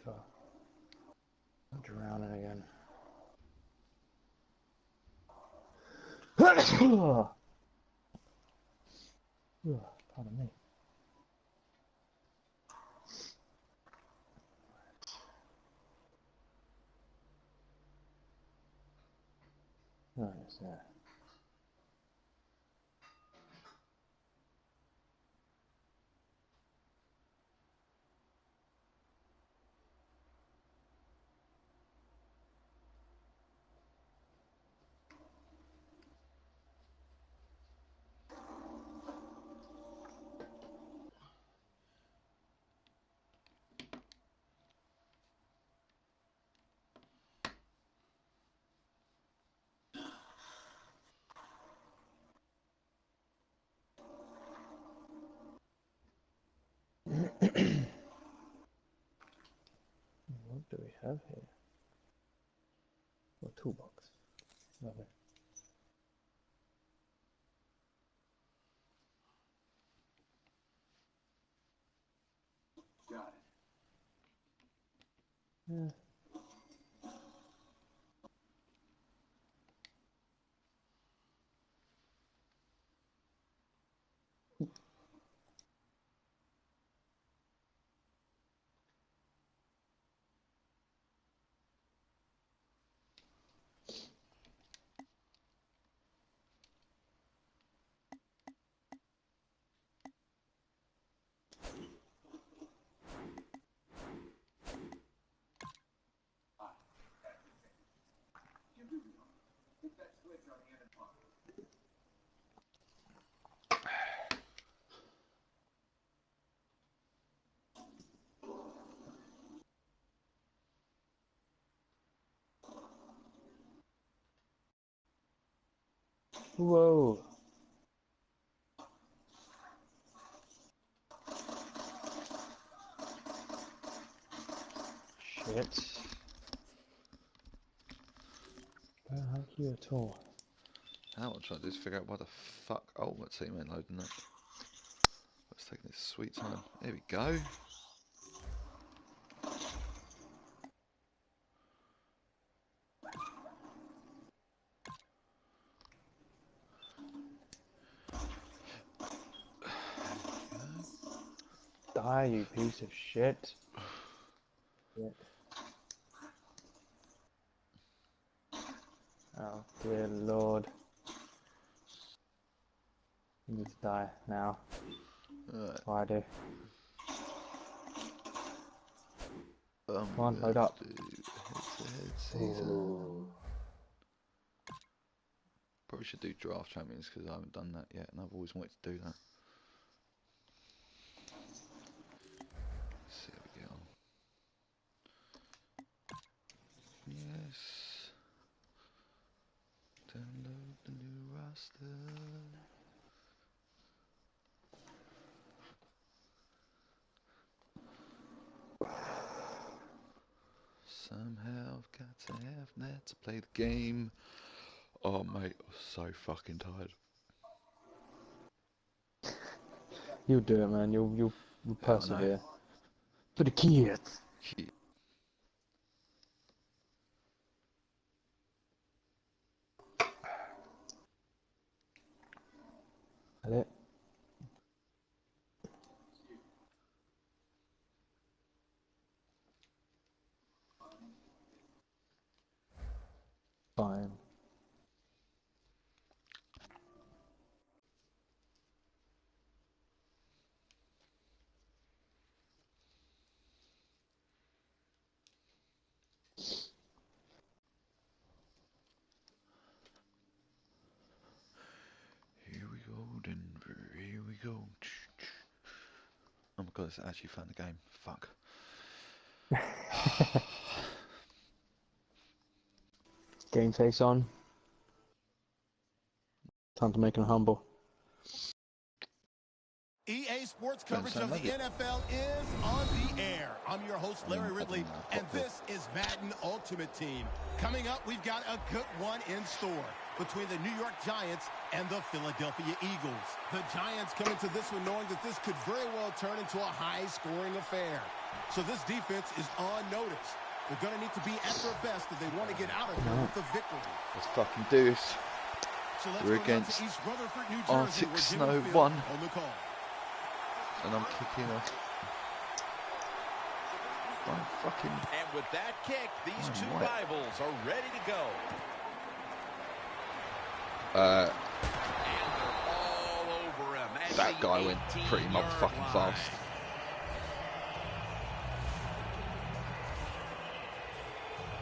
far. I'm drowning again. Pardon me. Right, so. What do we have here? A toolbox. Lovely. Got it. Yeah. Whoa. Shit. Don't like you at all. Now I'm trying to just figure out why the fuck Ultimate Team ain't loading up. Let's take this sweet time. There we go. Die, you piece of shit. Shit. Oh, dear lord. You need to die now. That's what I do. Come on, load up. Head-to-head season. Probably should do draft champions because I haven't done that yet, and I've always wanted to do that. Let's see how we get on. Yes. Download the new roster. Somehow I've got to have that to play the game. Oh mate, I'm so fucking tired. You'll do it, man. You'll persevere. To the kids. Yeah. That it? Fine. Here we go, Denver. Here we go. Oh my god, it's actually found the game. Fuck. Game face on. Time to make him humble. EA Sports coverage of the NFL is on the air. I'm your host, Larry Ridley, and this is Madden Ultimate Team. Coming up, we've got a good one in store. between the New York Giants and the Philadelphia Eagles. The Giants come into this one knowing that this could very well turn into a high-scoring affair. So this defense is on notice. They're going to need to be at their best if they want to get out of here with the victory. Let's fucking do this. So We're against Arctic Snow 1. And I'm kicking off. And with that kick, these two rivals are ready to go. And they're all over him. that guy went pretty motherfucking fast.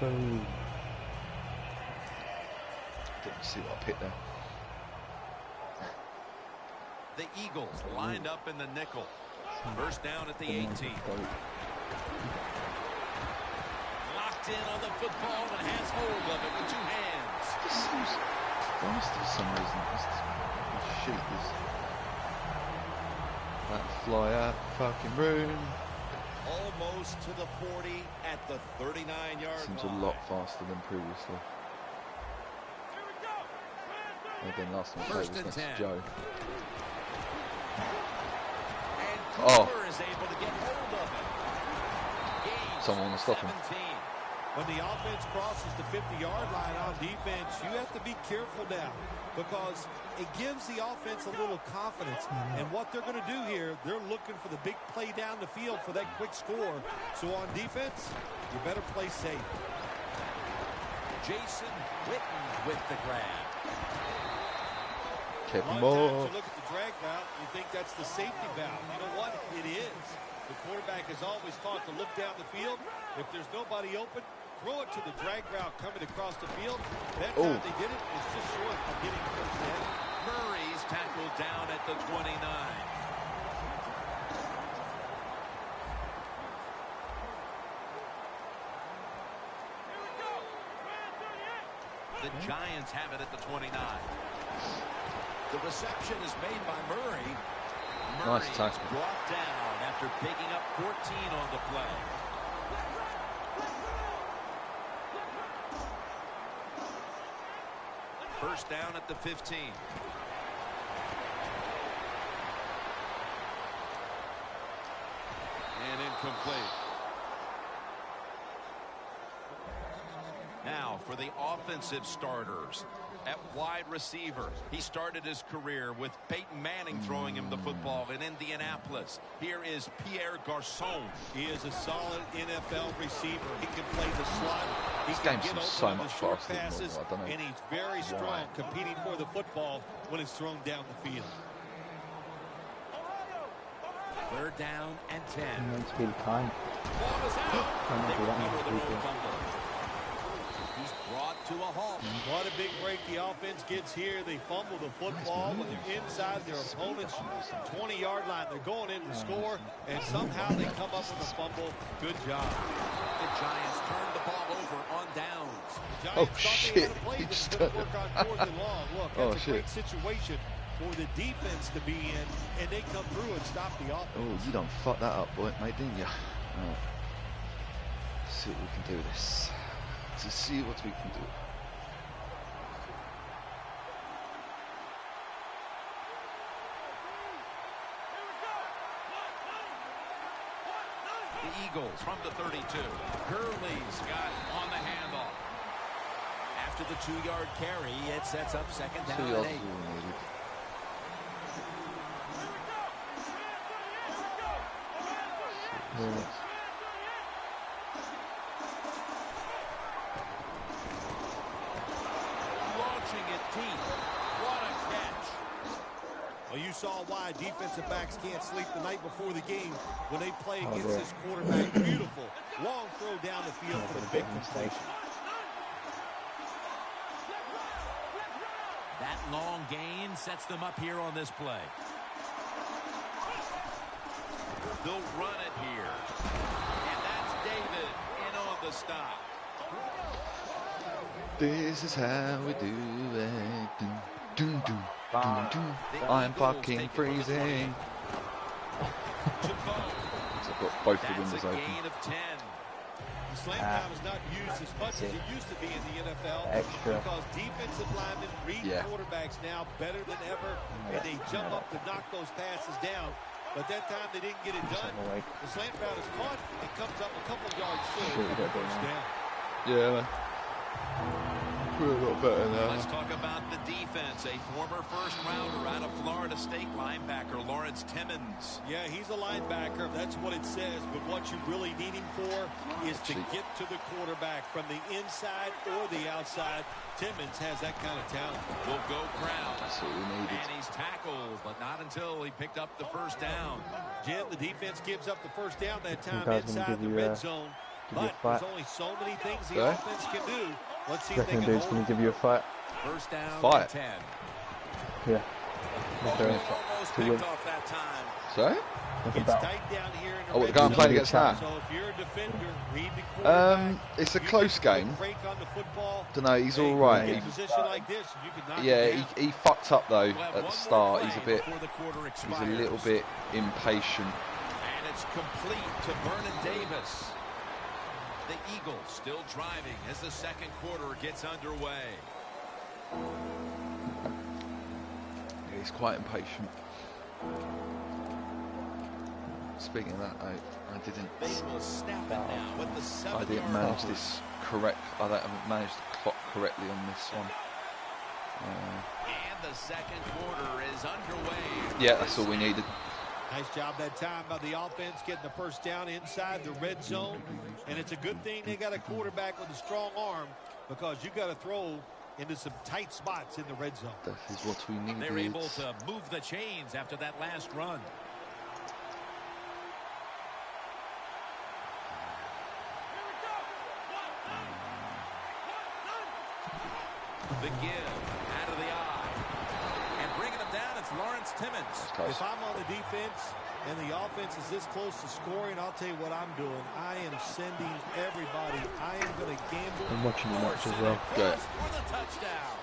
Boom. Didn't see what I picked there. The Eagles lined up in the nickel. First down at the 18. Locked in on the football and has hold of it with two hands. This seems fast for some reason. This shit is that fly out the fucking room. Almost to the 40 at the 39-yard line. Seems a lot faster than previously. Again, last time I played was next to Joe. And Cooper is able to get hold of it. Gains Someone will stop him. 17. When the offense crosses the 50-yard line on defense, you have to be careful now because it gives the offense a little confidence. And what they're going to do here, they're looking for the big play down the field for that quick score. So on defense, you better play safe. Jason Witten with the grab. Keep A lot him of times off. you look at the drag route, you think that's the safety valve. You know what? It is. The quarterback is always taught to look down the field. If there's nobody open, throw it to the drag route coming across the field. That time they did it, it's just short of getting first down. Murray's tackled down at the 29. The Giants have it at the 29. The reception is made by Murray. Murray Nice tackle. brought down after picking up 14 on the play. First down at the 15. And incomplete. Now for the offensive starters. At wide receiver, he started his career with Peyton Manning throwing him the football in Indianapolis. Here is Pierre Garçon. He is a solid NFL receiver. He can play the slot. He This can game get seems open so on the much short faster than passes, normal. I don't know and he's very strong why. competing for the football when it's thrown down the field. Third down and 10. Meant to be the time. Ball is out. They recover their own fumble. He's brought to a halt. What a big break the offense gets here. They fumble the football when they're inside their opponent's 20-yard line. They're going in to score, and somehow they come up with a fumble. Good job. The Giants turned the ball over on downs. The Oh, Giants thought they shit. had a play He that just couldn't turned work on it. fourth and long. Look, Oh, that's a great situation for the defense to be in, and they come through and stop the offense. Oh, you done fucked that up, boy, mate, didn't you? Right. Let's see what we can do with this. To see what we can do. The Eagles from the 32. Gurley's got on the handoff. After the 2-yard carry, it sets up second down 2 and yards 8. is all we needed. Launching it deep. What a catch. Well, you saw why defensive backs can't sleep the night before the game when they play against this quarterback. Beautiful. Long throw down the field for the big completion. That long gain sets them up here on this play. They'll run it here. And that's David in on the stop. This is how we do it. Dun, dun, dun, dun, dun. The I'm Eagles fucking take it from the 20. freezing. To Bo. So I've got both the That's windows a open. gain of 10. The slant down is not used as much as it used to be in the NFL. Extra. Because defensive linemen read quarterbacks now better than ever, and they jump up to knock those passes down. But that time they didn't get it done. The slant route is caught. It comes up a couple yards short of the first down. Yeah, man. We're a lot better now. Let's talk about the defense. A former first-rounder out of Florida State, linebacker Lawrence Timmons. Yeah, he's a linebacker. That's what it says. But what you really need him for is to get to the quarterback from the inside or the outside. Timmons has that kind of talent. Will go ground. That's what we needed. And he's tackled, but not until he picked up the first down. Jim, the defense gives up the first down that time inside the red zone. But there's only so many things the offense can do. Let's see if they can dude's going to give you a fight. First down, fight. 10. Yeah. Okay. Almost picked off that time. Sorry? It's tight down here in the Oh, we're red going to zone. play against that. So if you're a defender, read the quarterback. It's a close game. Break on the football. Don't know. He's all In right. a position like this, you can knock it Yeah, down. he fucked up though We'll have at the one start. more He's a play bit. before the quarter He's expires. a little bit impatient. And it's complete to Vernon Davis. The Eagles still driving as the second quarter gets underway. Yeah, he's quite impatient. Speaking of that, I didn't. They will snap it now with the 7-yard I didn't manage this correct. I haven't managed to clock correctly on this one. And the second quarter is underway. Yeah, that's all we needed. Nice job that time by the offense getting the first down inside the red zone. And it's a good thing they got a quarterback with a strong arm, because you got to throw into some tight spots in the red zone. That is what we needed. They're able to move the chains after that last run. The give out of the eye. And bringing him down, it's Lawrence Timmons. If I'm on the defense and the offense is this close to scoring, I'll tell you what I'm doing. I am sending everybody. I am going to gamble. I'm watching the match as well. Good. For the touchdown.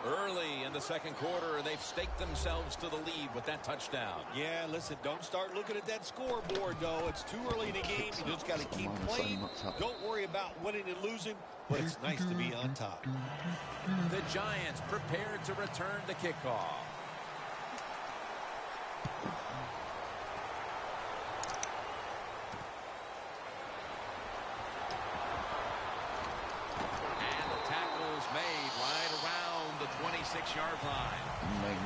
Early in the second quarter, they've staked themselves to the lead with that touchdown. Yeah, listen, don't start looking at that scoreboard, though. It's too early in the game. You just got to keep playing. Don't worry about winning and losing, but it's nice to be on top. The Giants prepared to return the kickoff. And the tackle's made right around the 26-yard line.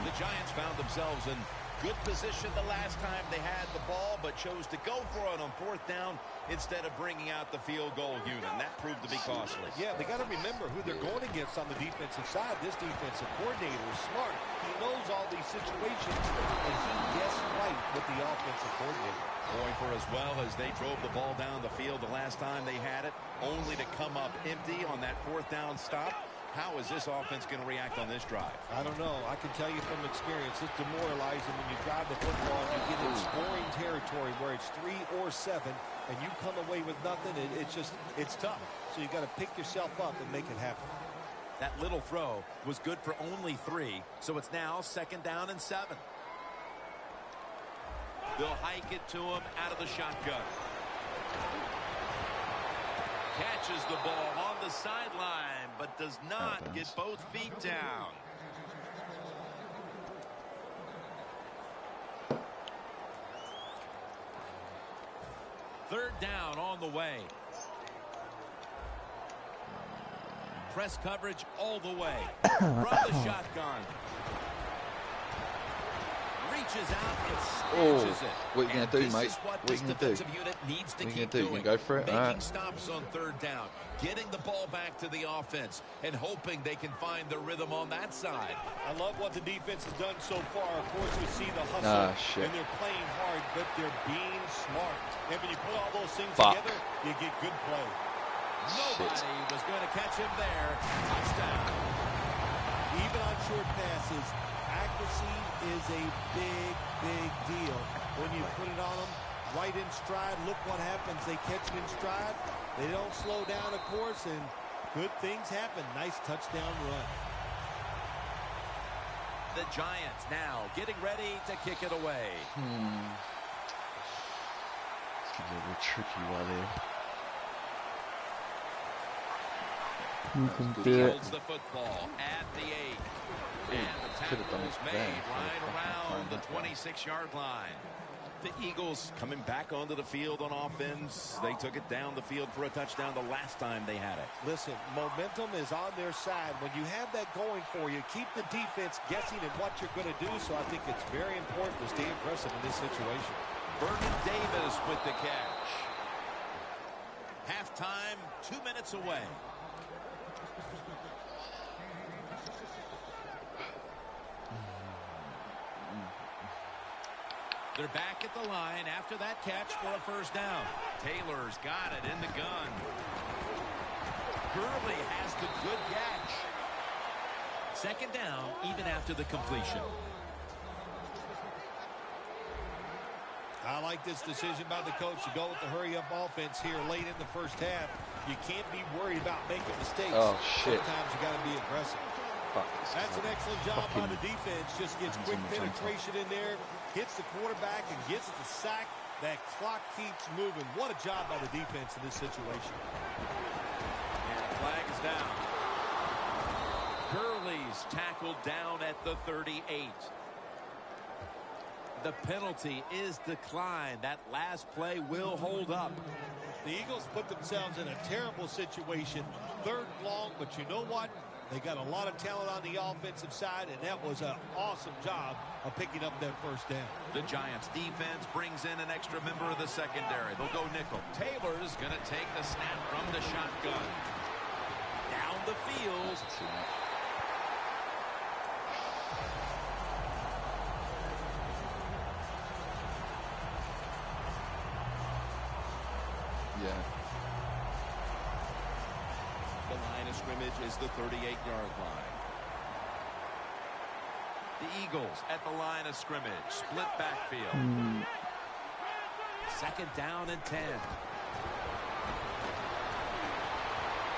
The Giants found themselves in good position the last time they had the ball, but chose to go for it on fourth down instead of bringing out the field goal unit. And that proved to be costly. Yeah, they got to remember who they're going against on the defensive side. This defensive coordinator is smart. He knows all these situations, and he guessed right with the offensive coordinator. Going for as well as they drove the ball down the field the last time they had it, only to come up empty on that fourth down stop. How is this offense going to react on this drive? I don't know. I can tell you from experience, it's demoralizing when you drive the football and you get in scoring territory where it's 3 or 7, and you come away with nothing. It's tough. So you got to pick yourself up and make it happen. That little throw was good for only 3, so it's now second down and 7. They'll hike it to him out of the shotgun. Catches the ball on the sideline, but does not get both feet down. Third down on the way. Press coverage all the way. From the shotgun. Reaches out and snatches it. What are you going to do, mate? What are you going to do? Unit needs to What are you keep going to do? You doing. going to go for it? Making All right. stops on third down. Getting the ball back to the offense and hoping they can find the rhythm on that side. I love what the defense has done so far. Of course, we see the hustle, and they're playing hard, but they're being smart. And when you put all those things together, you get good play. Nobody was going to catch him there. Touchdown. Even on short passes, accuracy is a big, big deal. When you put it on them right in stride, look what happens. They catch it in stride. They don't slow down, of course, and good things happen. Nice touchdown run. The Giants now getting ready to kick it away. It's going to be a tricky one here. You can good. do it. Holds the football at the 8. And the Could have done tackle's it made there. right around the 26-yard line. The Eagles coming back onto the field on offense. They took it down the field for a touchdown the last time they had it. Listen, momentum is on their side. When you have that going for you, keep the defense guessing at what you're going to do. So I think it's very important to stay aggressive in this situation. Vernon Davis with the catch. Halftime, 2 minutes away. They're back at the line after that catch for a first down. Taylor's got it in the gun. Gurley has the good catch. Second down, even after the completion. I like this decision by the coach to go with the hurry-up offense here late in the first half. You can't be worried about making mistakes. Oh, shit. Sometimes you got to be aggressive. Fuck, That's an excellent job by the defense. Just gets quick penetration in there, hits the quarterback, and gets the sack. That clock keeps moving. What a job by the defense in this situation. And the flag is down. Gurley's tackled down at the 38. The penalty is declined. That last play will hold up. The Eagles put themselves in a terrible situation. Third and long, but you know what? They got a lot of talent on the offensive side, and that was an awesome job of picking up that first down. The Giants defense brings in an extra member of the secondary. They'll go nickel. Taylor's going to take the snap from the shotgun. Down the field. Yeah. The line of scrimmage is the 38-yard line. The Eagles at the line of scrimmage. Split backfield. Second down and 10.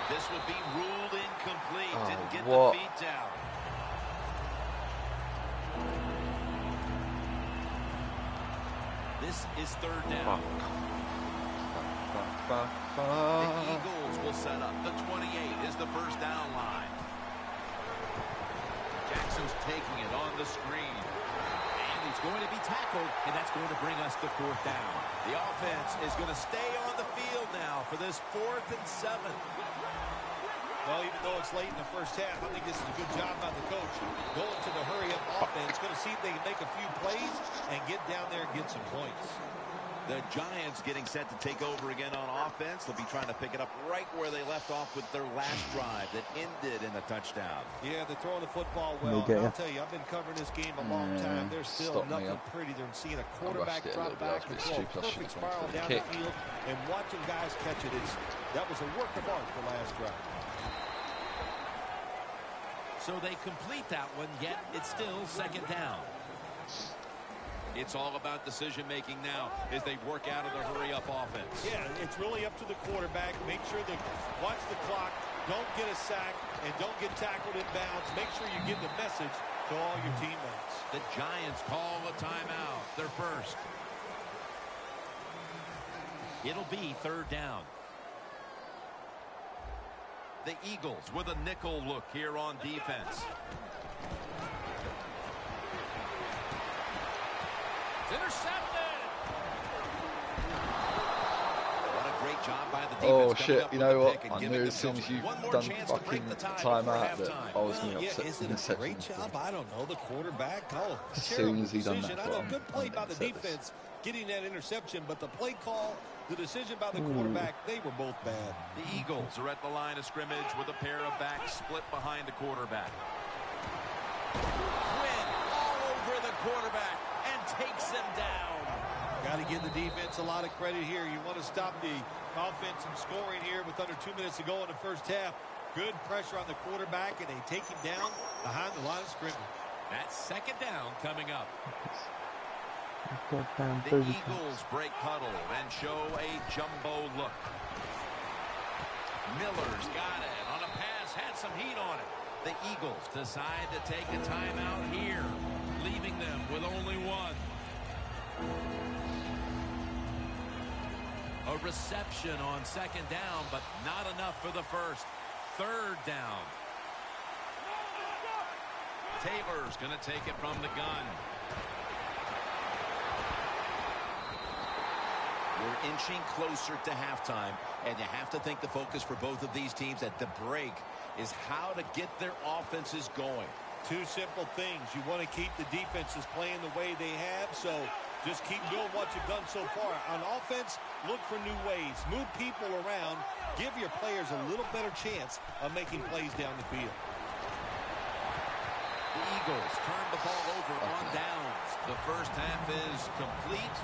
This would be ruled incomplete. Oh, Didn't get what? the feet down. This is third down. The Eagles will set up. The 28 is the first down line. Jackson's taking it on the screen. And he's going to be tackled, and that's going to bring us to fourth down. The offense is going to stay on the field now for this 4th and 7. Well, even though it's late in the first half, I think this is a good job by the coach. Going to the hurry-up offense. Going to see if they can make a few plays and get down there and get some points. The Giants getting set to take over again on offense. They'll be trying to pick it up right where they left off with their last drive that ended in a touchdown. Yeah, they're throwing the football well. And I'll tell you, I've been covering this game a long time. There's still nothing pretty than seeing a quarterback drop back and throw a perfect spiral down the field and watching guys catch it. That was a work of art the last drive. So they complete that one, yet it's still second down. It's all about decision-making now as they work out of the hurry-up offense. Yeah, it's really up to the quarterback. Make sure to watch the clock, don't get a sack, and don't get tackled in bounds. Make sure you get the message to all your teammates. The Giants call a timeout, their first. It'll be third down. The Eagles with a nickel look here on defense. Intercepted. What a great job by the defense. Oh shit, you know what? I knew as soon as you done fucking timeout that I was going to upset the Is it a great job? I don't know. The quarterback. Oh, as soon as he done that. I know, good play by the defense getting that interception, but the play call, the decision by the quarterback, they were both bad. The Eagles are at the line of scrimmage with a pair of backs split behind the quarterback. Quinn all over the quarterback and takes him down. Got to give the defense a lot of credit here. You want to stop the offense from scoring here with under 2 minutes to go in the first half. Good pressure on the quarterback, and they take him down behind the line of scrimmage. That's second down coming up. The Eagles break huddle and show a jumbo look. Miller's got it on a pass, had some heat on it. The Eagles decide to take a timeout here, leaving them with only one. A reception on second down, but not enough for the first. 3rd down. Taylor's going to take it from the gun. We're inching closer to halftime, and you have to think the focus for both of these teams at the break is how to get their offenses going. Two simple things. You want to keep the defenses playing the way they have, so just keep doing what you've done so far. On offense, look for new ways. Move people around. Give your players a little better chance of making plays down the field. The Eagles turn the ball over on downs. The first half is complete.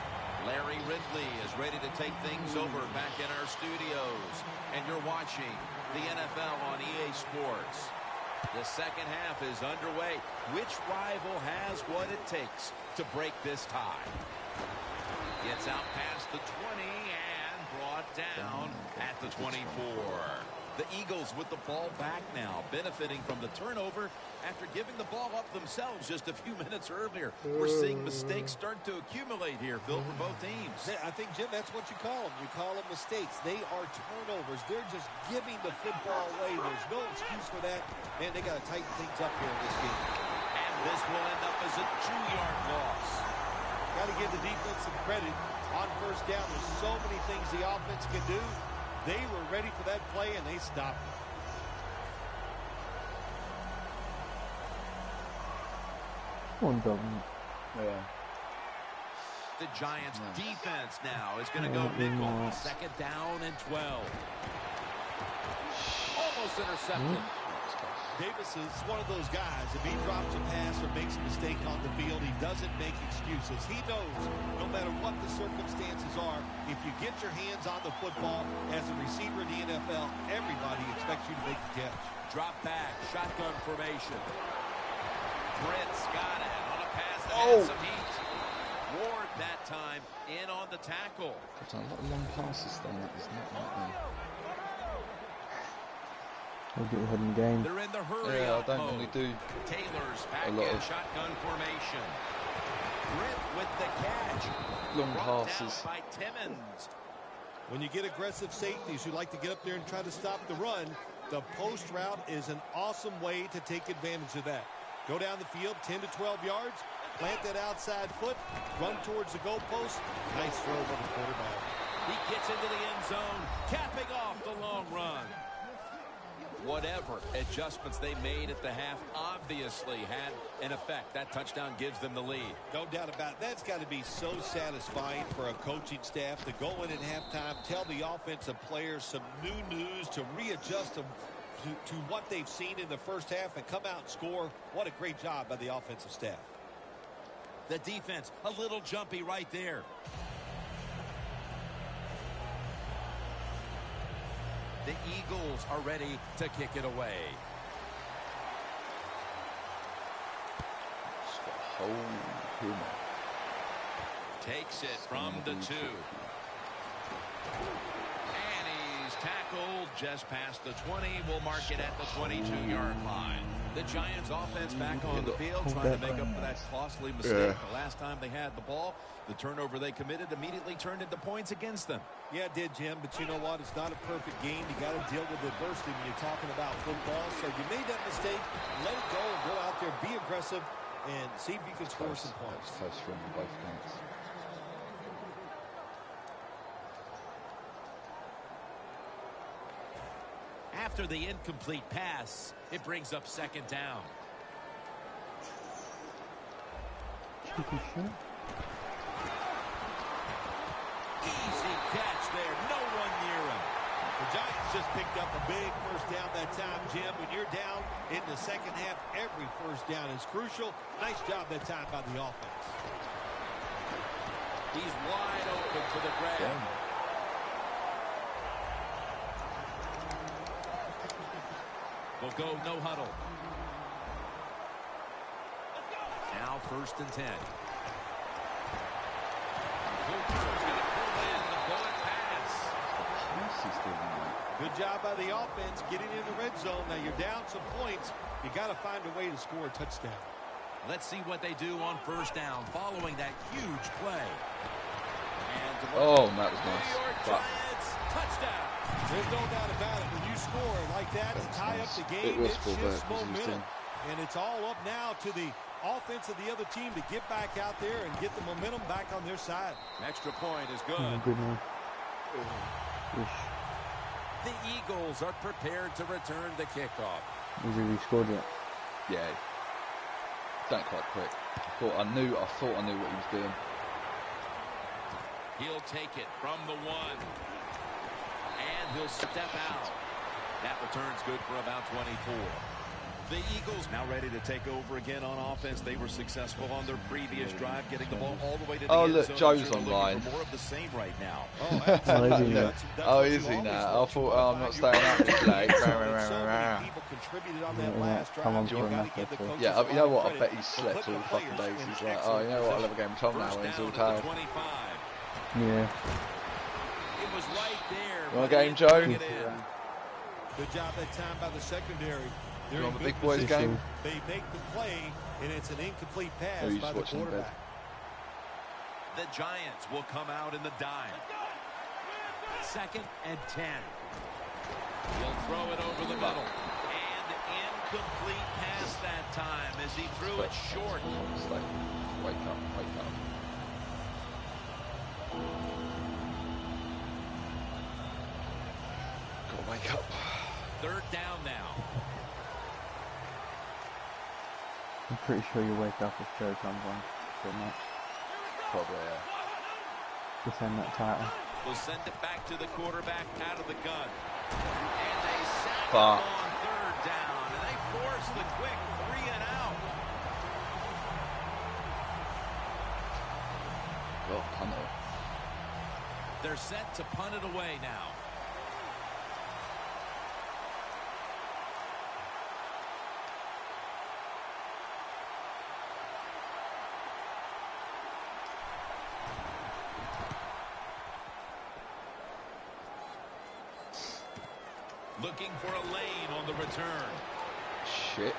Larry Ridley is ready to take things over back in our studios. And you're watching the NFL on EA Sports. The second half is underway. Which rival has what it takes to break this tie? Gets out past the 20 and brought down at the 24. The Eagles with the ball back now, benefiting from the turnover after giving the ball up themselves just a few minutes earlier. We're seeing mistakes start to accumulate here, Phil, for both teams. I think, Jim, that's what you call them. You call them mistakes. They are turnovers. They're just giving the football away. There's no excuse for that. Man, they got to tighten things up here in this game. And this will end up as a 2-yard loss. Got to give the defense some credit. On first down, there's so many things the offense can do. They were ready for that play, and they stopped it. One doesn't. Yeah. The Giants' defense now is going to go nickel. 2nd down and 12. Almost intercepted. Davis is one of those guys. If he drops a pass or makes a mistake on the field, he doesn't make excuses. He knows no matter what the circumstances are, if you get your hands on the football as a receiver in the NFL, everybody expects you to make the catch. Drop back, shotgun formation. Britt's got it on a pass that had some heat. Ward that time in on the tackle. I've done a lot of long passes there. That is not like me. We'll get ahead in the game. They're in the hurry Yeah, I up don't mode. really do Taylor's back a lot in of shotgun formation. Britt with the catch. long Brought passes. down by Timmons. When you get aggressive safeties, you like to get up there and try to stop the run. The post route is an awesome way to take advantage of that. Go down the field 10 to 12 yards, plant that outside foot, run towards the goalpost. Nice throw by the quarterback. He gets into the end zone, capping off the long run. Whatever adjustments they made at the half obviously had an effect. That touchdown gives them the lead. No doubt about it. That's got to be so satisfying for a coaching staff to go in at halftime, tell the offensive players some new news to readjust them to what they've seen in the first half and come out and score. What a great job by the offensive staff. The defense, a little jumpy right there. The Eagles are ready to kick it away. Just got a hole here. Takes it from the 2. And he's tackled just past the 20. We'll mark it at the 22-yard line. The Giants offense back on the field trying to make up for that costly mistake. The last time they had the ball, the turnover they committed immediately turned into points against them. Yeah, it did, Jim, but you know what? It's not a perfect game. You got to deal with adversity when you're talking about football. So you made that mistake, let it go and go out there, be aggressive, and see if you can score some points. Close run in both games. After the incomplete pass, it brings up 2nd down. Easy catch there. No one near him. The Giants just picked up a big first down that time, Jim. When you're down in the second half, every first down is crucial. Nice job that time by the offense. He's wide open for the grab. Yeah. We'll go no huddle. Now 1st and 10. Cooper's going to pull in the bullet pass. Good job by the offense getting in the red zone. Now you're down some points. You got to find a way to score a touchdown. Let's see what they do on 1st down following that huge play. And Oh, that was nice. New York But Giants touchdown. There's no doubt about it. When you score like that to tie up the game, it shifts momentum. And it's all up now to the offense of the other team to get back out there and get the momentum back on their side. Extra point is good. Good man. The Eagles are prepared to return the kickoff. Has he rescored yet? Yeah. Don't quite quick. I thought I knew what he was doing. He'll take it from the 1. And he'll step out. That return's good for about 24. The Eagles now ready to take over again on offense. They were successful on their previous drive, getting the ball all the way to the end look, zone. Joe's Sure, online. more of the same right now. Oh, is he now? I thought, I'm not staying up this late. Come on, for a match or two. Yeah, you know what? I bet he slept all the fucking days. He's like, oh, you know what? I'll have a game of Tom now when he's all tired. Yeah. It was right there. You want a game, Joe? Good job that time by the secondary. They're You in want the good big boys position. game? They make the play, and it's an incomplete Or pass you by just the watching in bed? quarterback. The Giants will come out in the dime. 2nd and 10. He'll throw it over the middle. And incomplete pass that time as he threw it short. It's like, wake up, wake up. Gotta wake up. 3rd down now. I'm pretty sure you wake up if Joe comes on for a match. Probably, yeah. Defend that title. We'll send it back to the quarterback out of the gun. And they sack Fuck. him on 3rd down. And they force the quick 3 and out. Well, punt it. They're set to punt it away now. Looking for a lane on the return. Shit.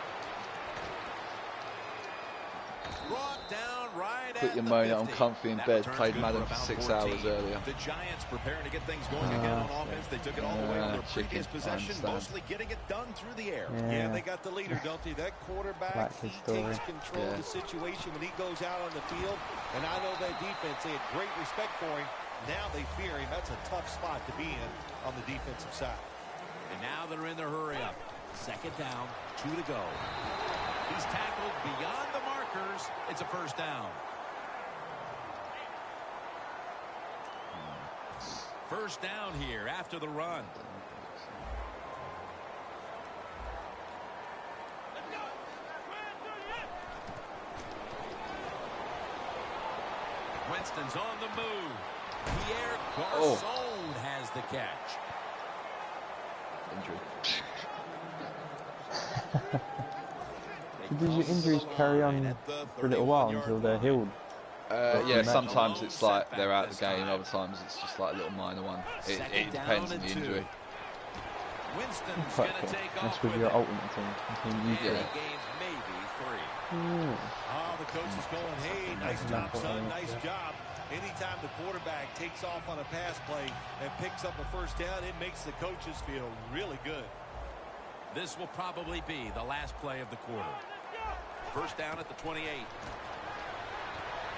Brought down right Put at your the moan 50. I'm comfy in That bed. return's Played good Madden for for about 6 14. hours earlier. The Giants preparing to get things going again on offense. They took it all the way on their previous chicken, possession, I understand. mostly getting it done through the air. Yeah, they got the leader, don't they? That quarterback, Like he his story. takes control of the situation when he goes out on the field. And I know that defense, they had great respect for him. Now they fear him. That's a tough spot to be in on the defensive side. And now they're in their hurry up. 2nd down, 2 to go. He's tackled beyond the markers. It's a 1st down. 1st down here after the run. Winston's on the move. Pierre Garçon has the catch. Injury. Did your injuries carry on for a little while until they're healed? Yeah, sometimes it's like they're out of the game, other times it's just like a little minor one. It depends on the injury. Winston's Quite going cool. to take That's off with with your it. ultimate team. Yeah. Games maybe 3. Oh, the coach is going, hey, nice job, son, nice job. Anytime the quarterback takes off on a pass play and picks up a 1st down, it makes the coaches feel really good. This will probably be the last play of the quarter. 1st down at the 28.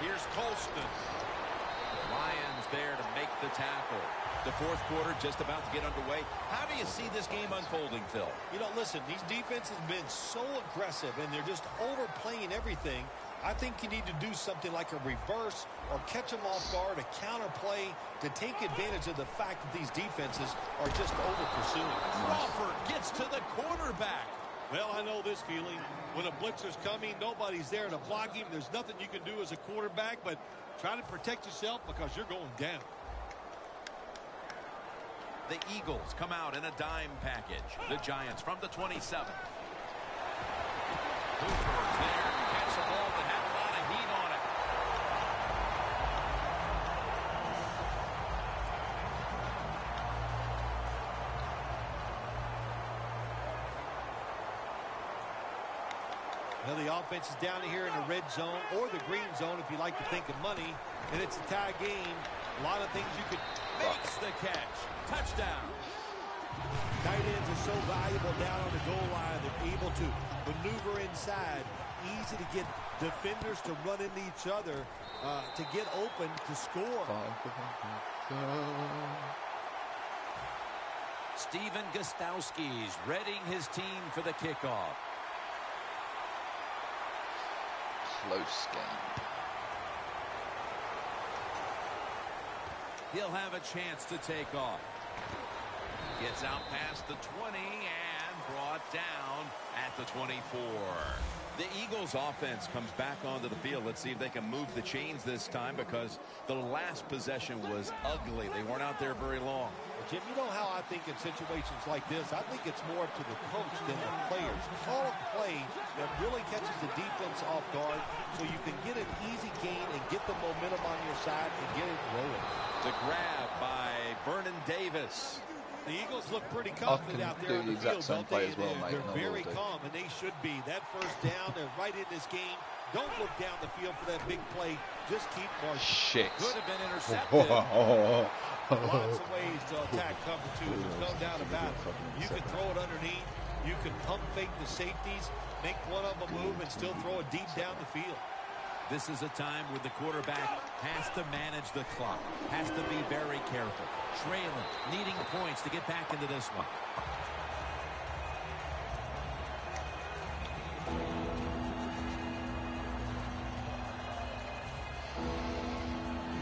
Here's Colston. Lions there to make the tackle. The 4th quarter just about to get underway. How do you see this game unfolding, Phil? You know, listen, these defenses have been so aggressive, and they're just overplaying everything. I think you need to do something like a reverse or catch them off guard, a counterplay to take advantage of the fact that these defenses are just over-pursuing. Crawford gets to the quarterback. Well, I know this feeling. When a blitzer's coming, nobody's there to block him. There's nothing you can do as a quarterback, but try to protect yourself because you're going down. The Eagles come out in a dime package. The Giants from the 27. Hooper's there to catch the ball that had a lot of heat on it. Now the offense is down here in the red zone or the green zone if you like to think of money. And it's a tie game. A lot of things you could... Makes the catch. Touchdown. Tight ends are so valuable down on the goal line. They're able to maneuver inside. Easy to get defenders to run into each other to get open to score. Steven Gostowski's readying his team for the kickoff. Close game. He'll have a chance to take off. Gets out past the 20 and brought down at the 24. The Eagles offense comes back onto the field. Let's see if they can move the chains this time, because the last possession was ugly. They weren't out there very long. Well, Jim, you know how I think in situations like this, I think it's more up to the coach than the players. Call a play that really catches the defense off guard so you can get an easy gain and get the momentum on your side and get it rolling. The grab by Vernon Davis. The Eagles look pretty confident out there on the field, don't they? They're very calm, and they should be. That first down, they're right in this game. Don't look down the field for that big play. Just keep marching. Shit. Could have been intercepted. Lots of ways to attack cover two. There's no doubt about it. You can throw it underneath. You can pump fake the safeties, make one of them move, and still throw it deep down the field. This is a time where the quarterback has to manage the clock, has to be very careful. Trailing, needing points to get back into this one.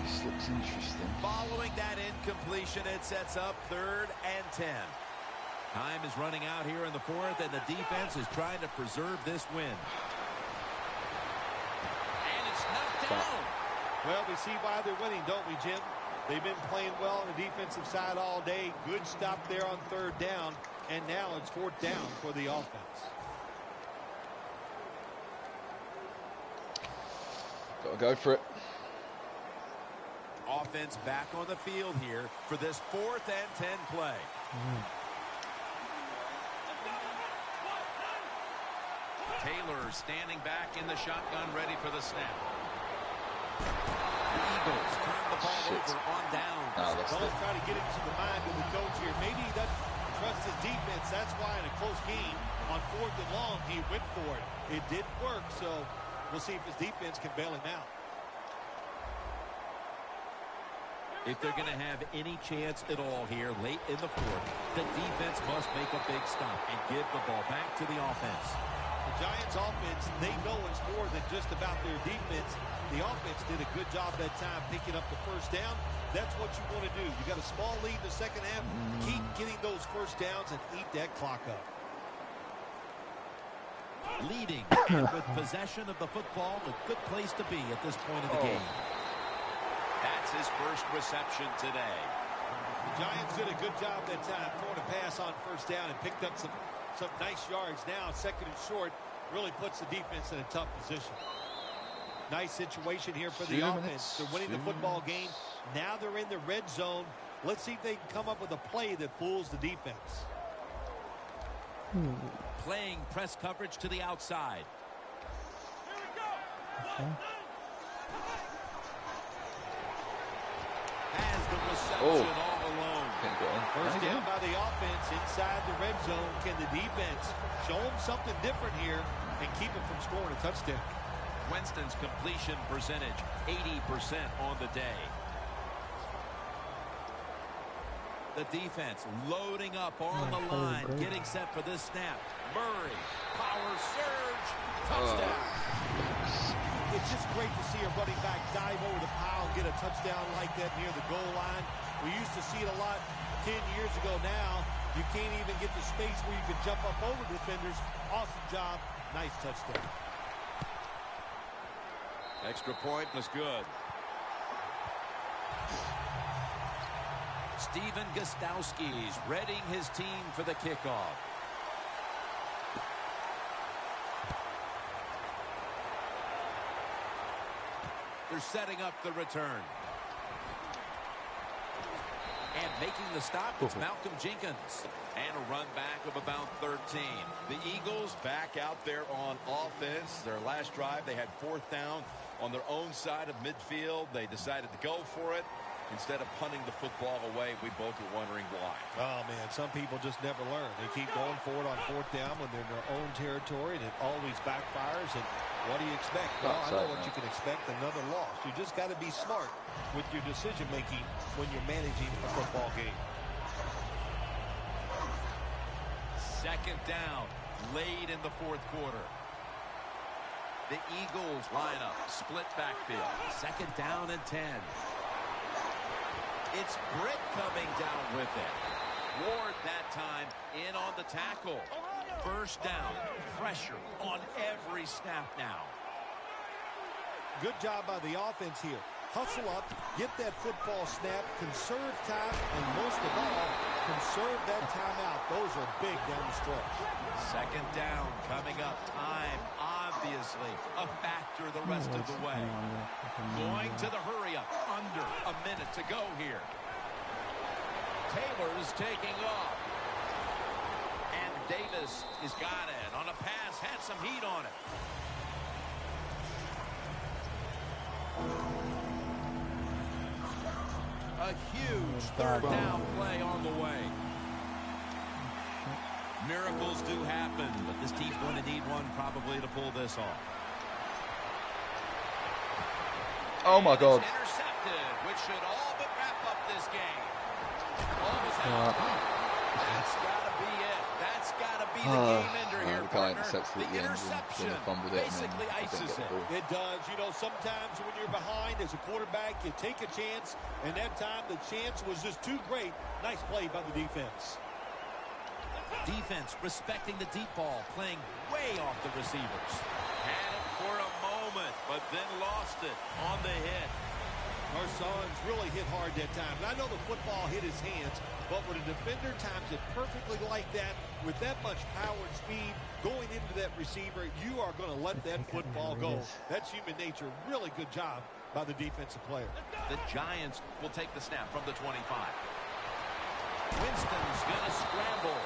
This looks interesting. Following that incompletion, it sets up 3rd and 10. Time is running out here in the 4th, and the defense is trying to preserve this win. Down. Well, we see why they're winning, don't we, Jim? They've been playing well on the defensive side all day. Good stop there on 3rd down, and now it's 4th down for the offense. Gotta go for it. Offense back on the field here for this 4th and 10 play. Taylor standing back in the shotgun, ready for the snap. The Eagles turn the ball over on downs. Don't try to get into the mind of the coach here. Maybe he doesn't trust his defense. That's why in a close game on 4th and long, he went for it. It didn't work, so we'll see if his defense can bail him out. If they're going to have any chance at all here late in the 4th, the defense must make a big stop and give the ball back to the offense. The Giants offense, they know it's more than just about their defense. The offense did a good job that time picking up the 1st down. That's what you want to do. You got a small lead in the 2nd half. Keep getting those 1st downs and eat that clock up. Leading and with possession of the football, a good place to be at this point of the game. That's his first reception today. The Giants did a good job that time throwing a pass on 1st down and picked up some nice yards. Now 2nd and short really puts the defense in a tough position. Nice situation here for the offense. They're winning the football game. Now they're in the red zone. Let's see if they can come up with a play that fools the defense. Playing press coverage to the outside. Here we go. Has the reception all alone. 1st down by the offense inside the red zone. Can the defense show them something different here and keep them from scoring a touchdown? Winston's completion percentage, 80% on the day. The defense loading up on the line, getting set for this snap. Murray, power surge, touchdown. It's just great to see a running back dive over the pile and get a touchdown like that near the goal line. We used to see it a lot 10 years ago. Now you can't even get the space where you can jump up over defenders. Awesome job. Nice touchdown. Extra point was good. Steven Gostowski's readying his team for the kickoff. They're setting up the return. And making the stop, it's Malcolm Jenkins. And a run back of about 13. The Eagles back out there on offense. Their last drive, they had 4th down on their own side of midfield. They decided to go for it. Instead of punting the football away, we both were wondering why. Oh, man, some people just never learn. They keep going for it on 4th down when they're in their own territory, and it always backfires. And what do you expect? Well, I know what you can expect, another loss. You just got to be smart with your decision-making when you're managing a football game. 2nd down, late in the 4th quarter. The Eagles line up, split backfield. 2nd down and 10. It's Britt coming down with it. Ward that time in on the tackle. 1st down, pressure on every snap now. Good job by the offense here. Hustle up, get that football snap, conserve time, and most of all, conserve that timeout. Those are big down the stretch. 2nd down coming up. Time, obviously, a factor the rest of the way. Going to the hurry up. Under a minute to go here. Taylor's taking off. And Davis has got it. On a pass, had some heat on it. A huge 3rd down play on the way. Miracles do happen, but this team's going to need one probably to pull this off. Oh my God. Intercepted, which should all but wrap up this game. Almost out. That's got to be it. That's got to be the game ender here, the guy partner. intercepted at the end interception and fumbled it basically and then ices didn't get it. the ball. It does. You know, sometimes when you're behind as a quarterback, you take a chance, and that time the chance was just too great. Nice play by the defense. Defense respecting the deep ball, playing way off the receivers. Had it for a moment, but then lost it on the hit. Marson's really hit hard that time. And I know the football hit his hands, but when a defender times it perfectly like that, with that much power and speed going into that receiver, you are going to let that football go. That's human nature. Really good job by the defensive player. The Giants will take the snap from the 25. Winston's going to scramble.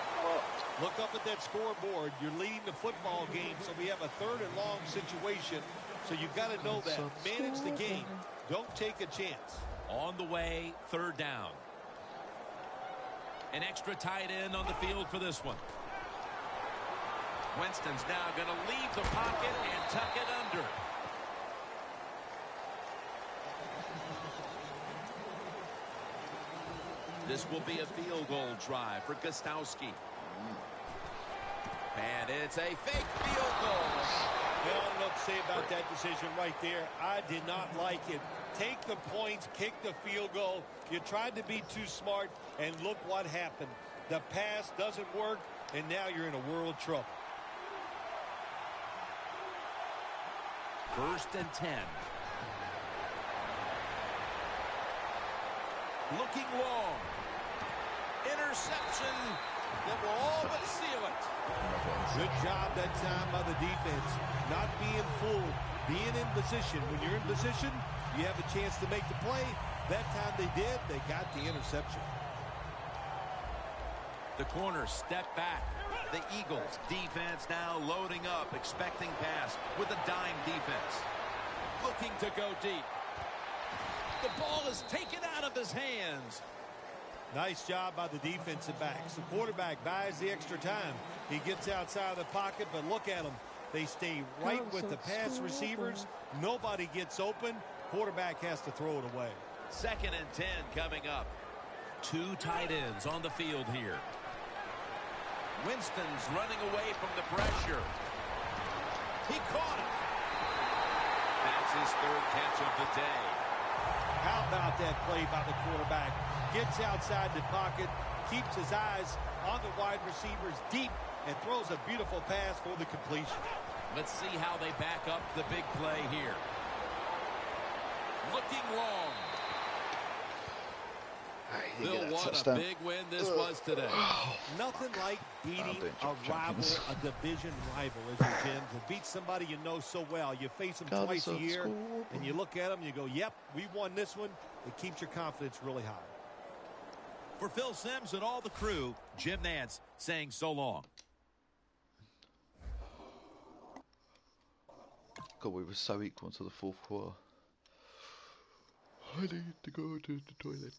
Look up at that scoreboard. You're leading the football game, so we have a 3rd and long situation. So you've got to know that. Manage the game. Don't take a chance. On the way, 3rd down. An extra tight end on the field for this one. Winston's now going to leave the pocket and tuck it under. This will be a field goal try for Gostowski. And it's a fake field goal. Well, I don't know what to say about that decision right there. I did not like it. Take the points, kick the field goal. You tried to be too smart, and look what happened. The pass doesn't work, and now you're in a world of trouble. 1st and 10. Looking long. Interception that will all but seal it. Good job that time by the defense. Not being fooled, being in position. When you're in position, you have a chance to make the play. That time they did. They got the interception. The corner step back. The Eagles defense now loading up, expecting pass with a dime defense. Looking to go deep. The ball is taken out of his hands. Nice job by the defensive backs. The quarterback buys the extra time. He gets outside of the pocket, but look at them. They stay right with the pass receivers. Nobody gets open. Quarterback has to throw it away. 2nd and 10 coming up. 2 tight ends on the field here. Winston's running away from the pressure. He caught it. That's his 3rd catch of the day. How about that play by the quarterback? Gets outside the pocket, keeps his eyes on the wide receivers deep, and throws a beautiful pass for the completion. Let's see how they back up the big play here. Looking long. Bill, what a big win this was today. Nothing like beating a rival, a division rival, as you Jim. To beat somebody you know so well. You face them twice a year, and you look at them and you go, yep, we won this one. It keeps your confidence really high. For Phil Simms and all the crew, Jim Nantz saying so long. God, we were so equal until the 4th quarter. I need to go to the toilet.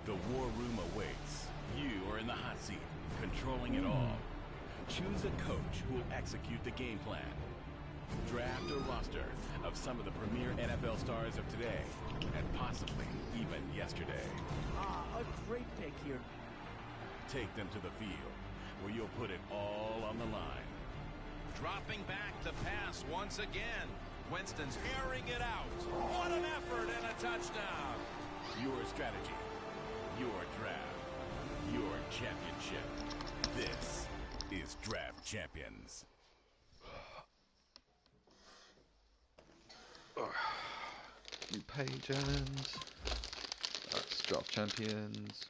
The war room awaits. You are in the hot seat, controlling it all. Choose a coach who will execute the game plan. Draft a roster of some of the premier NFL stars of today, and possibly even yesterday. A great pick here. Take them to the field, where you'll put it all on the line. Dropping back to pass once again. Winston's airing it out. What an effort and a touchdown. Your strategy, your draft, your championship. This is Draft Champions. New pages. That's Draft Champions.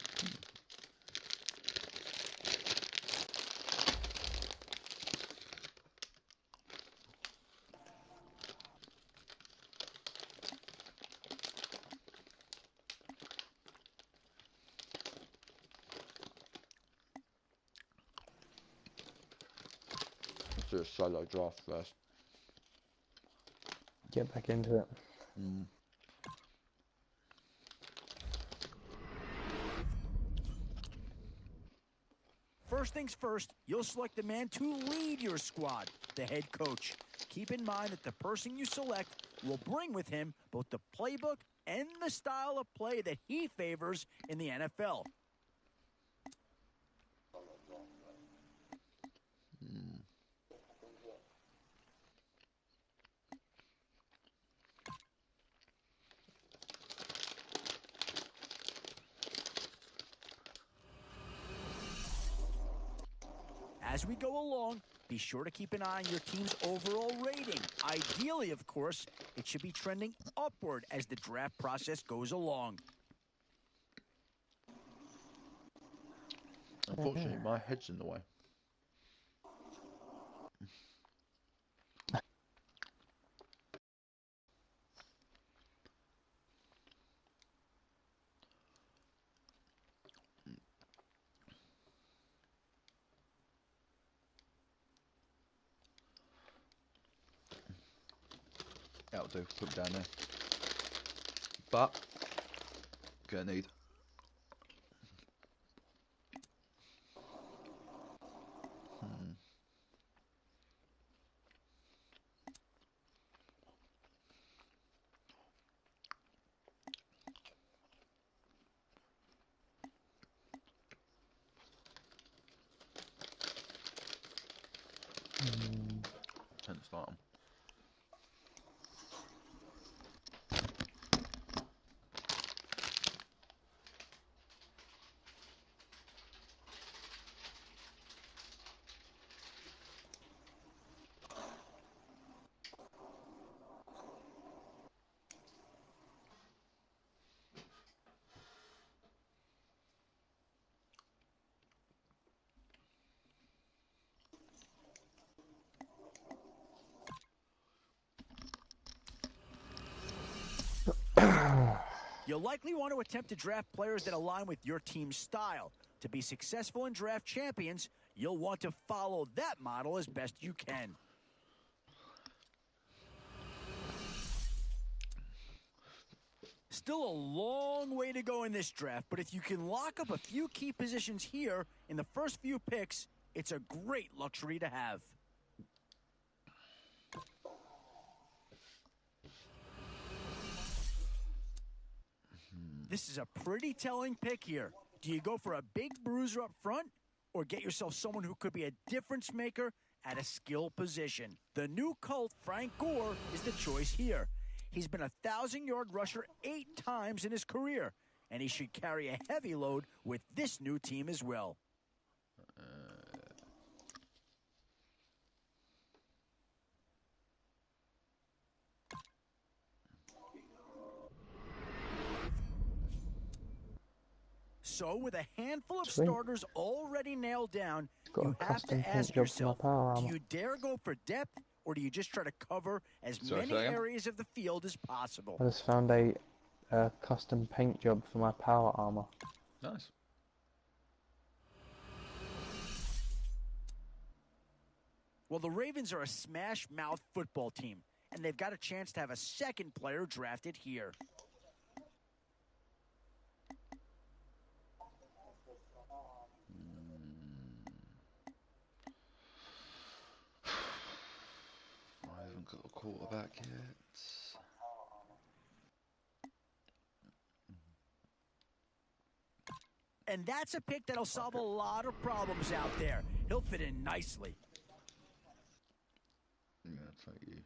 Let's do a solo draft first. Get back into it. First things first, you'll select the man to lead your squad, the head coach. Keep in mind that the person you select will bring with him both the playbook and the style of play that he favors in the NFL. As we go along, be sure to keep an eye on your team's overall rating. Ideally, of course, it should be trending upward as the draft process goes along. Unfortunately, my head's in the way. That'll do, put it down there. But, gonna need. And start 'em. You'll likely want to attempt to draft players that align with your team's style. To be successful in Draft Champions, you'll want to follow that model as best you can. Still a long way to go in this draft, but if you can lock up a few key positions here in the first few picks, It's a great luxury to have. This is a pretty telling pick here. Do you go for a big bruiser up front or get yourself someone who could be a difference maker at a skill position? The new Colt, Frank Gore, is the choice here. He's been a 1,000-yard rusher 8 times in his career, and he should carry a heavy load with this new team as well. So, with a handful of starters already nailed down, you have to ask yourself, do you dare go for depth, or do you just try to cover as many areas of the field as possible? I just found a custom paint job for my power armor. Nice. Well, the Ravens are a smash-mouth football team, and they've got a chance to have a second player drafted here. I haven't got a quarterback yet. And that's a pick that'll solve a lot of problems out there. He'll fit in nicely. Yeah, thank you.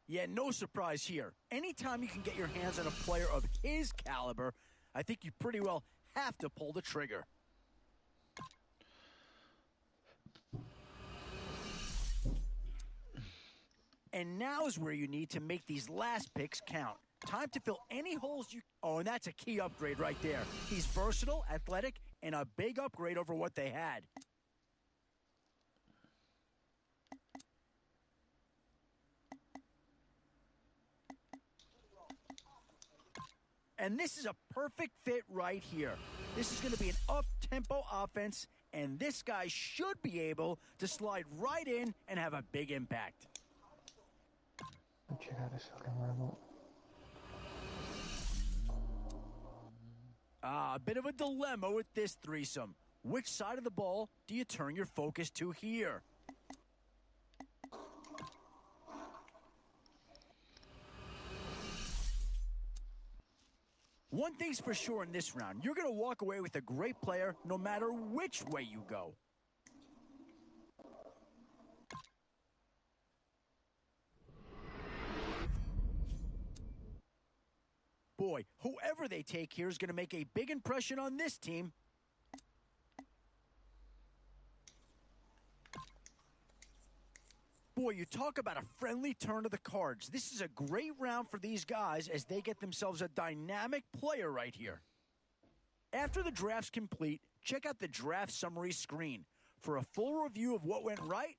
Yeah, no surprise here. Anytime you can get your hands on a player of his caliber, I think you pretty well have to pull the trigger. And now is where you need to make these last picks count. Time to fill any holes you... Oh, and that's a key upgrade right there. He's versatile, athletic, and a big upgrade over what they had. And this is a perfect fit right here. This is going to be an up-tempo offense, and this guy should be able to slide right in and have a big impact. Check out this fucking robot. A bit of a dilemma with this threesome. Which side of the ball do you turn your focus to here? One thing's for sure in this round, you're going to walk away with a great player no matter which way you go. Boy, whoever they take here is going to make a big impression on this team. Boy, you talk about a friendly turn of the cards. This is a great round for these guys as they get themselves a dynamic player right here. After the draft's complete, check out the draft summary screen for a full review of what went right.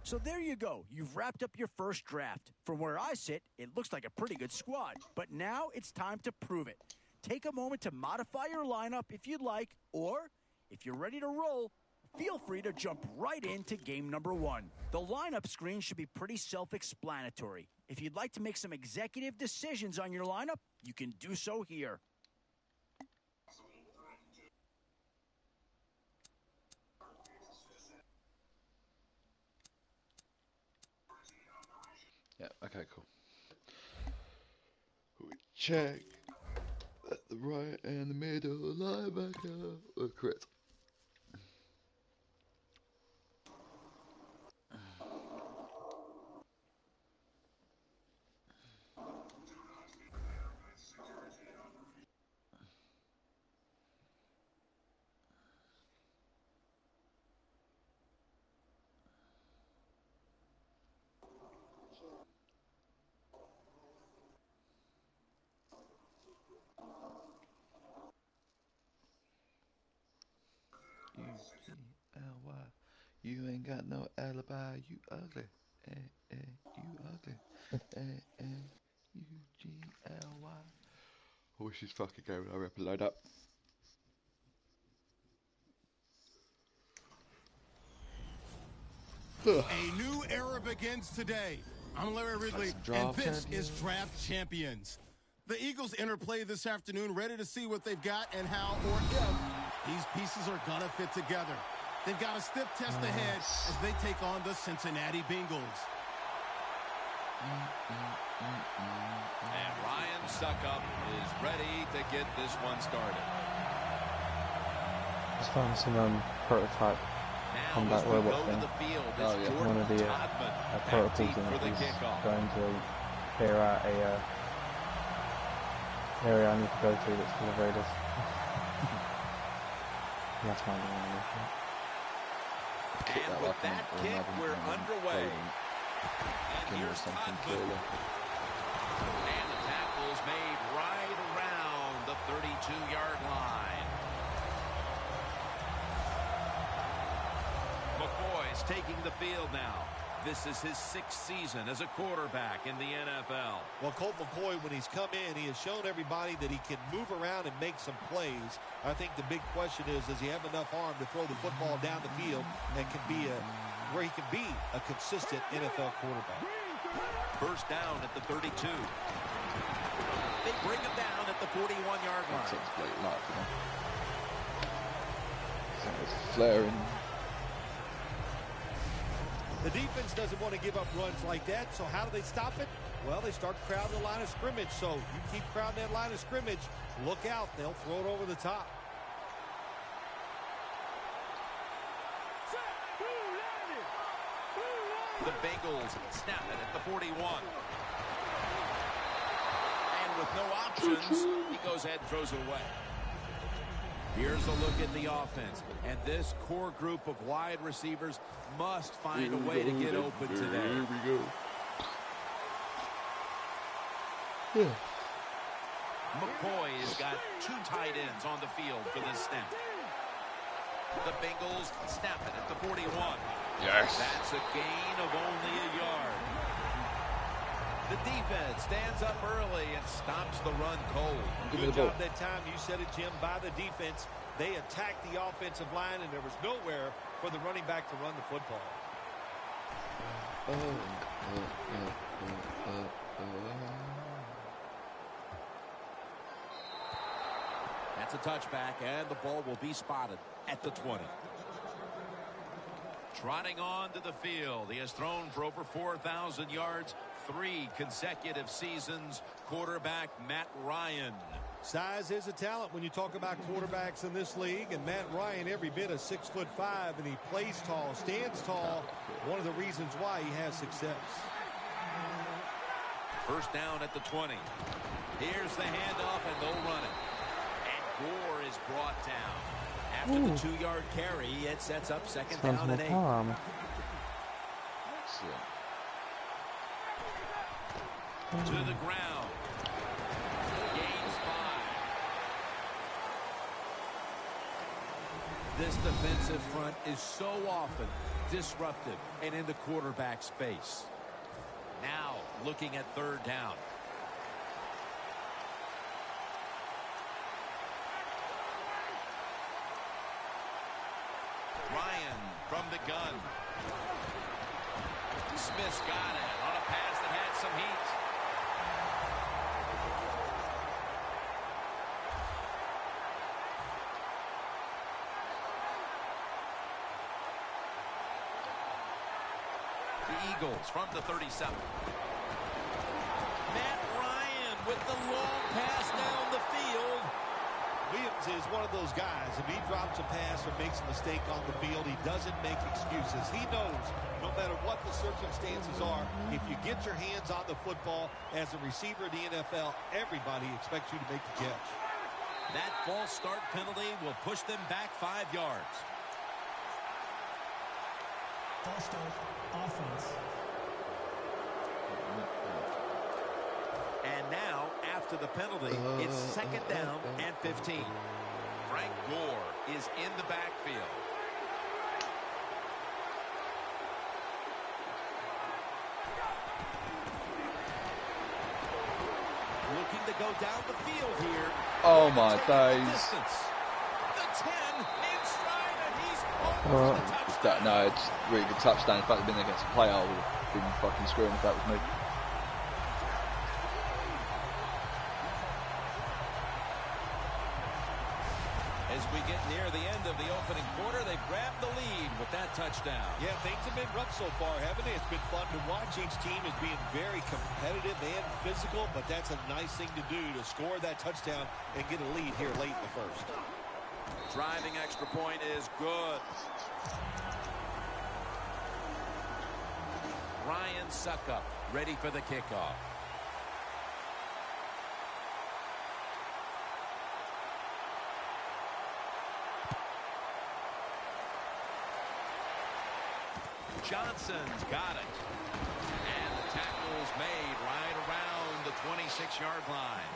So there you go. You've wrapped up your first draft. From where I sit, it looks like a pretty good squad. But now it's time to prove it. Take a moment to modify your lineup if you'd like, or if you're ready to roll, feel free to jump right into game number 1. The lineup screen should be pretty self-explanatory. If you'd like to make some executive decisions on your lineup, you can do so here. Yeah, okay, cool. We check at the right and the middle linebacker. Correct. U-G-L-Y. You ain't got no alibi, you ugly. You ugly. U-G-L-Y. I wish this fucking game would hurry up and load up. A new era begins today. I'm Larry Ridley, and this is Draft Champions. The Eagles enter play this afternoon, ready to see what they've got and how or if These pieces are gonna fit together. They've got a stiff test ahead as they take on the Cincinnati Bengals. And Ryan Suckup is ready to get this one started. Just found some prototype combat robot thing. One of the prototypes in it is going to clear out a area I need to go to that's full of raiders. That's my one. And with that kick, we're underway. And here's Todd. And the tackle's made right around the 32-yard line. McCoy's taking the field now. This is his 6th season as a quarterback in the NFL. Well, Colt McCoy, when he's come in, he has shown everybody that he can move around and make some plays. I think the big question is, does he have enough arm to throw the football down the field and where he can be a consistent NFL quarterback? First down at the 32. They bring him down at the 41-yard line. It's flaring. The defense doesn't want to give up runs like that, so how do they stop it? Well, they start crowding the line of scrimmage, so you keep crowding that line of scrimmage, look out, they'll throw it over the top. The Bengals snap it at the 41. And with no options, he goes ahead and throws it away. Here's a look at the offense. And this core group of wide receivers must find a way to get open today. Here we go. McCoy has got 2 tight ends on the field for this snap. The Bengals snap it at the 41. Yes. That's a gain of only a yard. The defense stands up early and stops the run cold. Good job that time. You said it, Jim, by the defense. They attacked the offensive line, and there was nowhere for the running back to run the football. That's a touchback, and the ball will be spotted at the 20. Trotting on to the field. He has thrown for over 4,000 yards, 3 consecutive seasons. Quarterback Matt Ryan. Size is a talent when you talk about quarterbacks in this league, and Matt Ryan every bit of 6'5", and he plays tall, stands tall. One of the reasons why he has success. First down at the 20. Here's the handoff, and they'll run it. And Gore is brought down. After the 2-yard carry, it sets up second down and 8. To the ground. Gains 5. This defensive front is so often disruptive and in the quarterback space. Now looking at third down. Ryan from the gun. Smith's got it on a pass that had some heat. The Eagles from the 37. Matt Ryan with the long pass down the field. Williams is one of those guys. If he drops a pass or makes a mistake on the field, he doesn't make excuses. He knows no matter what the circumstances are, if you get your hands on the football as a receiver in the NFL, everybody expects you to make the catch. That false start penalty will push them back 5 yards. False start, offense. And now, after the penalty, it's second down and 15. Frank Gore is in the backfield. Looking to go down the field here. Oh my days. The 10 in stride, and he's almost a touchdown. No, it's a really good touchdown. In fact, I've been against a player, I would have been fucking screwing if that was me. As we get near the opening quarter. They've grabbed the lead with that touchdown. Yeah, things have been rough so far, haven't they? It's been fun to watch. Each team is being very competitive and physical, but that's a nice thing to do, to score that touchdown and get a lead here late in the first. Driving extra point is good. Ryan Suckup ready for the kickoff. Johnson's got it. And the tackle's made right around the 26-yard line.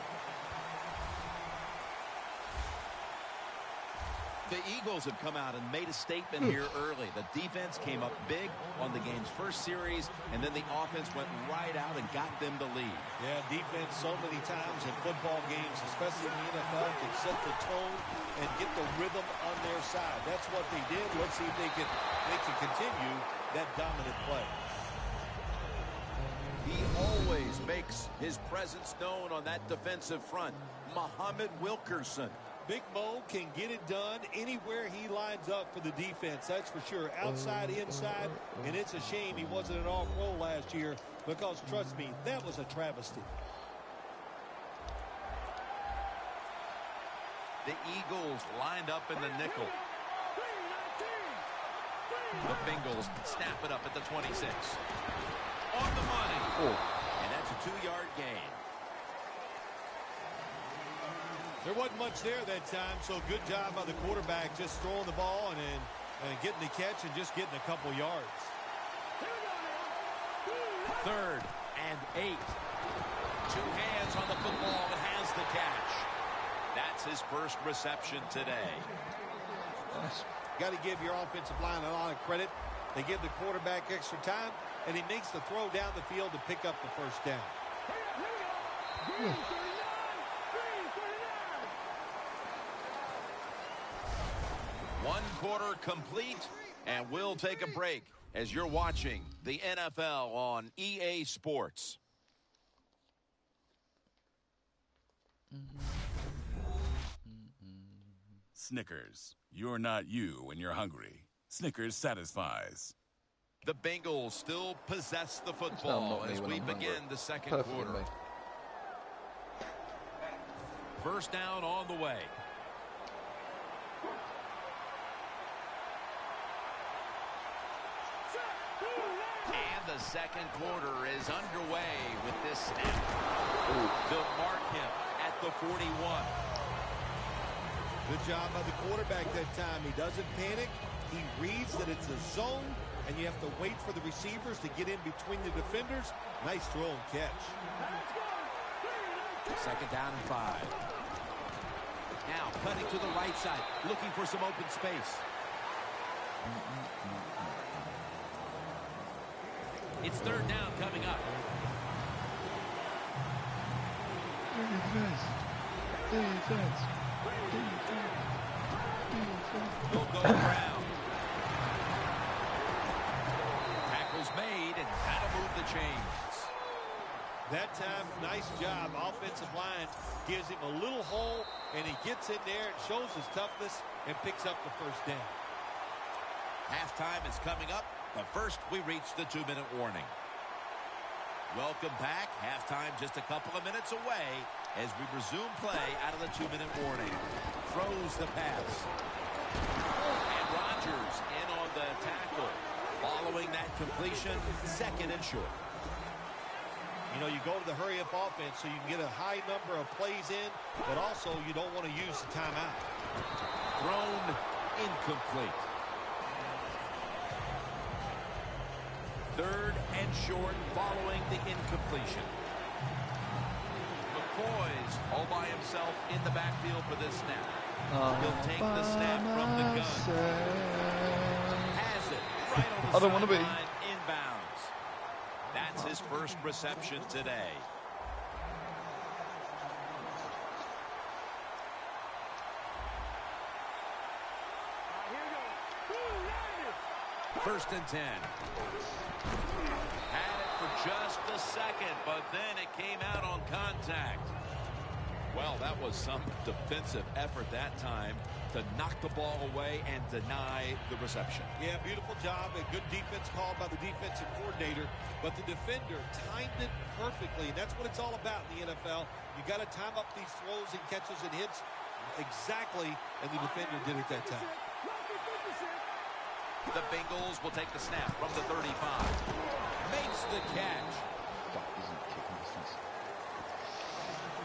The Eagles have come out and made a statement here early. The defense came up big on the game's first series, and then the offense went right out and got them the lead. Yeah, defense so many times in football games, especially in the NFL, can set the tone and get the rhythm on their side. That's what they did. Let's see if they can continue that dominant play. He always makes his presence known on that defensive front. Muhammad Wilkerson. Big Mo can get it done anywhere he lines up for the defense, that's for sure. Outside, inside, and it's a shame he wasn't an all-pro last year because, trust me, that was a travesty. The Eagles lined up in the nickel. The Bengals snap it up at the 26. On the money. And that's a 2-yard gain. There wasn't much there that time, so good job by the quarterback just throwing the ball and getting the catch and just getting a couple yards. 3rd and 8. 2 hands on the football and has the catch. That's his first reception today. Got to give your offensive line a lot of credit. They give the quarterback extra time, and he makes the throw down the field to pick up the first down. One quarter complete, and we'll take a break as you're watching the NFL on EA Sports. Snickers. You're not you when you're hungry. Snickers satisfies. The Bengals still possess the football as we begin the second quarter. First down on the way. And the second quarter is underway with this snap. They'll mark him at the 41. Good job by the quarterback that time. He doesn't panic. He reads that it's a zone, and you have to wait for the receivers to get in between the defenders. Nice throw and catch. Second down and 5. Now cutting to the right side, looking for some open space. It's third down coming up. Will go around. Tackle's made, and that'll move the chains. That time, nice job. Offensive line gives him a little hole, and he gets in there and shows his toughness and picks up the first down. Halftime is coming up, but first we reach the 2-minute warning. Welcome back. Halftime just a couple of minutes away as we resume play out of the 2-minute warning. Throws the pass. And Rodgers in on the tackle. Following that completion, 2nd and short. You know, you go to the hurry-up offense so you can get a high number of plays in, but also you don't want to use the timeout. Thrown incomplete. 3rd and short following the incompletion. McCoy's all by himself in the backfield for this snap. He'll take the snap from the gun. Has it right on the sideline, inbounds. That's his first reception today. First and 10. Had it for just a second, but then it came out on contact. Well, that was some defensive effort that time to knock the ball away and deny the reception. Yeah, beautiful job. A good defense called by the defensive coordinator. But the defender timed it perfectly. And that's what it's all about in the NFL. You got to time up these throws and catches and hits exactly, and the defender did it that time. The Bengals will take the snap from the 35. Makes the catch.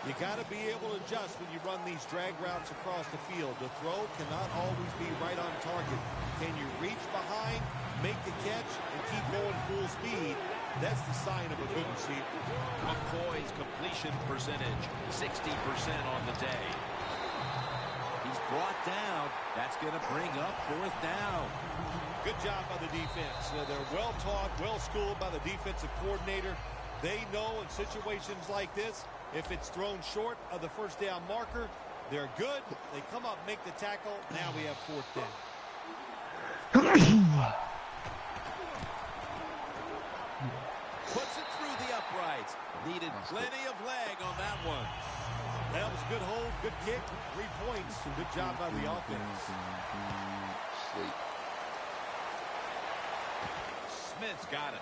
You got to be able to adjust when you run these drag routes across the field. The throw cannot always be right on target. Can you reach behind, make the catch, and keep going full speed? That's the sign of a good receiver. McCoy's completion percentage, 60% on the day. He's brought down. That's going to bring up 4th down. Good job by the defense. They're well-taught, well-schooled by the defensive coordinator. They know in situations like this, if it's thrown short of the 1st down marker, they're good. They come up, make the tackle. Now we have 4th down. Puts it through the uprights. Needed plenty of leg on that one. That was a good hold, good kick, 3 points. Good job by the offense. Smith's got it.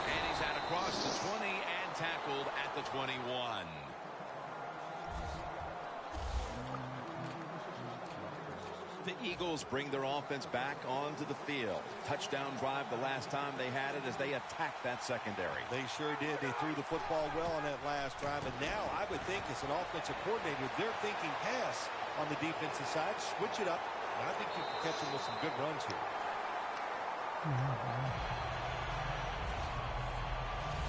And he's out across the 20 and tackled at the 21. The Eagles bring their offense back onto the field. Touchdown drive the last time they had it as they attacked that secondary. They sure did. They threw the football well on that last drive. And now I would think as an offensive coordinator, they're thinking pass on the defensive side. Switch it up. And I think you can catch them with some good runs here.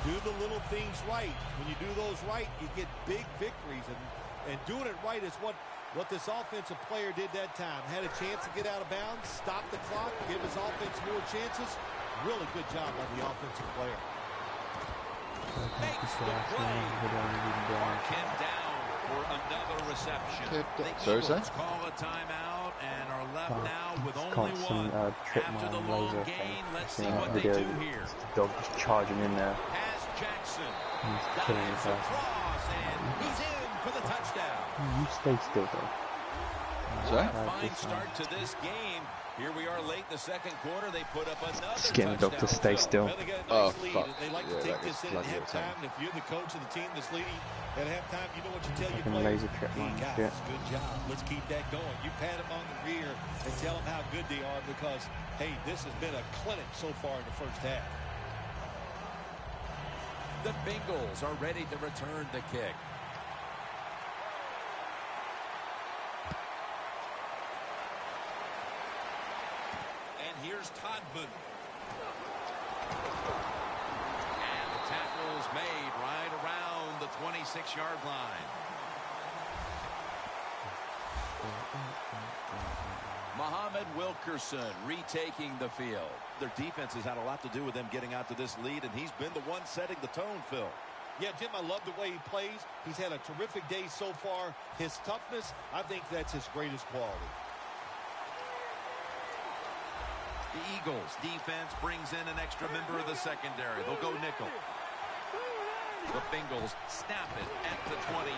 Do the little things right. When you do those right, you get big victories. And doing it right is what this offensive player did that time. Had a chance to get out of bounds, stop the clock, give his offense more chances. Really good job by the offensive player. Makes the play. Mark him down for another reception. The Eagles call a timeout and are left now with only one. After the long gain, let's see what they do here. The dog just charging in there. Has Jackson. Dives across and he's in for the touchdown. You stay still though. Fine start to this game. Here we are late in the second quarter. They put up another just getting the dog to stay still. Well, they got a nice lead. They like to take this in at halftime. And if you're the coach of the team that's leading at halftime, you know what you tell your players. Hey guys, good job. Let's keep that going. You pat them on the rear and tell them how good they are because, hey, this has been a clinic so far in the first half. The Bengals are ready to return the kick. Here's Todman. And the tackle's made right around the 26-yard line. Muhammad Wilkerson retaking the field. Their defense has had a lot to do with them getting out to this lead, and he's been the one setting the tone, Phil. Yeah, Jim, I love the way he plays. He's had a terrific day so far. His toughness, I think that's his greatest quality. The Eagles defense brings in an extra member of the secondary. They'll go nickel. The Bengals snap it at the 26.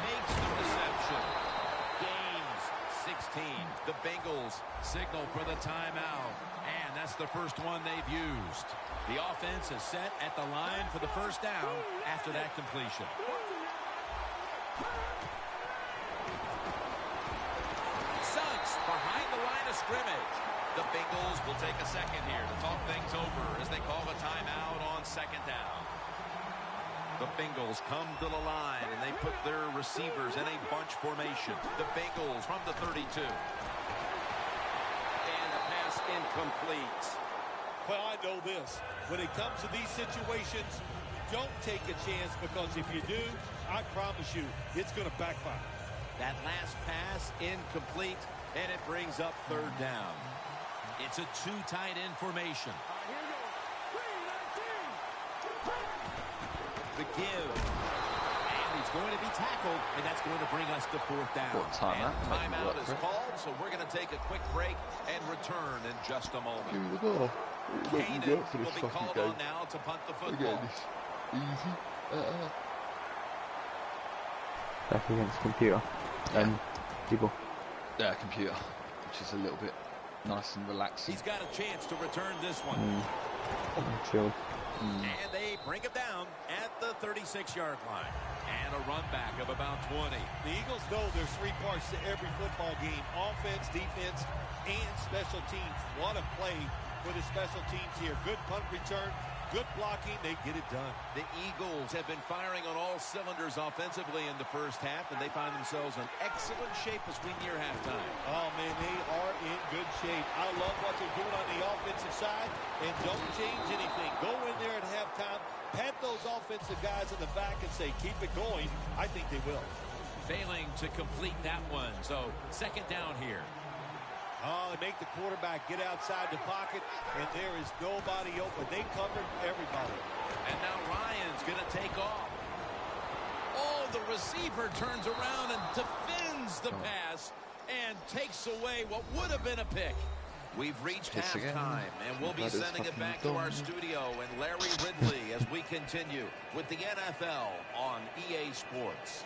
Makes the reception. Gains 16. The Bengals signal for the timeout. And that's the first one they've used. The offense is set at the line for the first down after that completion. Suggs behind the line of scrimmage. The Bengals will take a second here to talk things over as they call a timeout on second down. The Bengals come to the line and they put their receivers in a bunch formation. The Bengals from the 32. And the pass incomplete. Well, I know this. When it comes to these situations, don't take a chance because if you do, I promise you, it's going to backfire. That last pass incomplete, and it brings up third down. It's a too tight in formation. The give. And he's going to be tackled, and that's going to bring us to fourth down. And timeout is called, so we're going to take a quick break and return in just a moment. Hayden will be called on now to punt the football. Easy. Back against computer and people. Yeah, computer, which is a little bit nice and relaxing. He's got a chance to return this one. Chilled. And they bring him down at the 36-yard line. And a run back of about 20. The Eagles know there's 3 parts to every football game: offense, defense, and special teams. What a play for the special teams here. Good punt return, good blocking, they get it done. The Eagles have been firing on all cylinders offensively in the first half, and they find themselves in excellent shape as we near halftime. Oh, man, they are in good shape. I love what they're doing on the offensive side, and don't change anything. Go in there at halftime, pat those offensive guys in the back and say, keep it going. I think they will. Failing to complete that one, so second down here. Oh, they make the quarterback get outside the pocket, and there is nobody open. They covered everybody. And now Ryan's going to take off. Oh, the receiver turns around and defends the pass and takes away what would have been a pick. We've reached halftime, and we'll be sending it back to our studio and Larry Ridley as we continue with the NFL on EA Sports.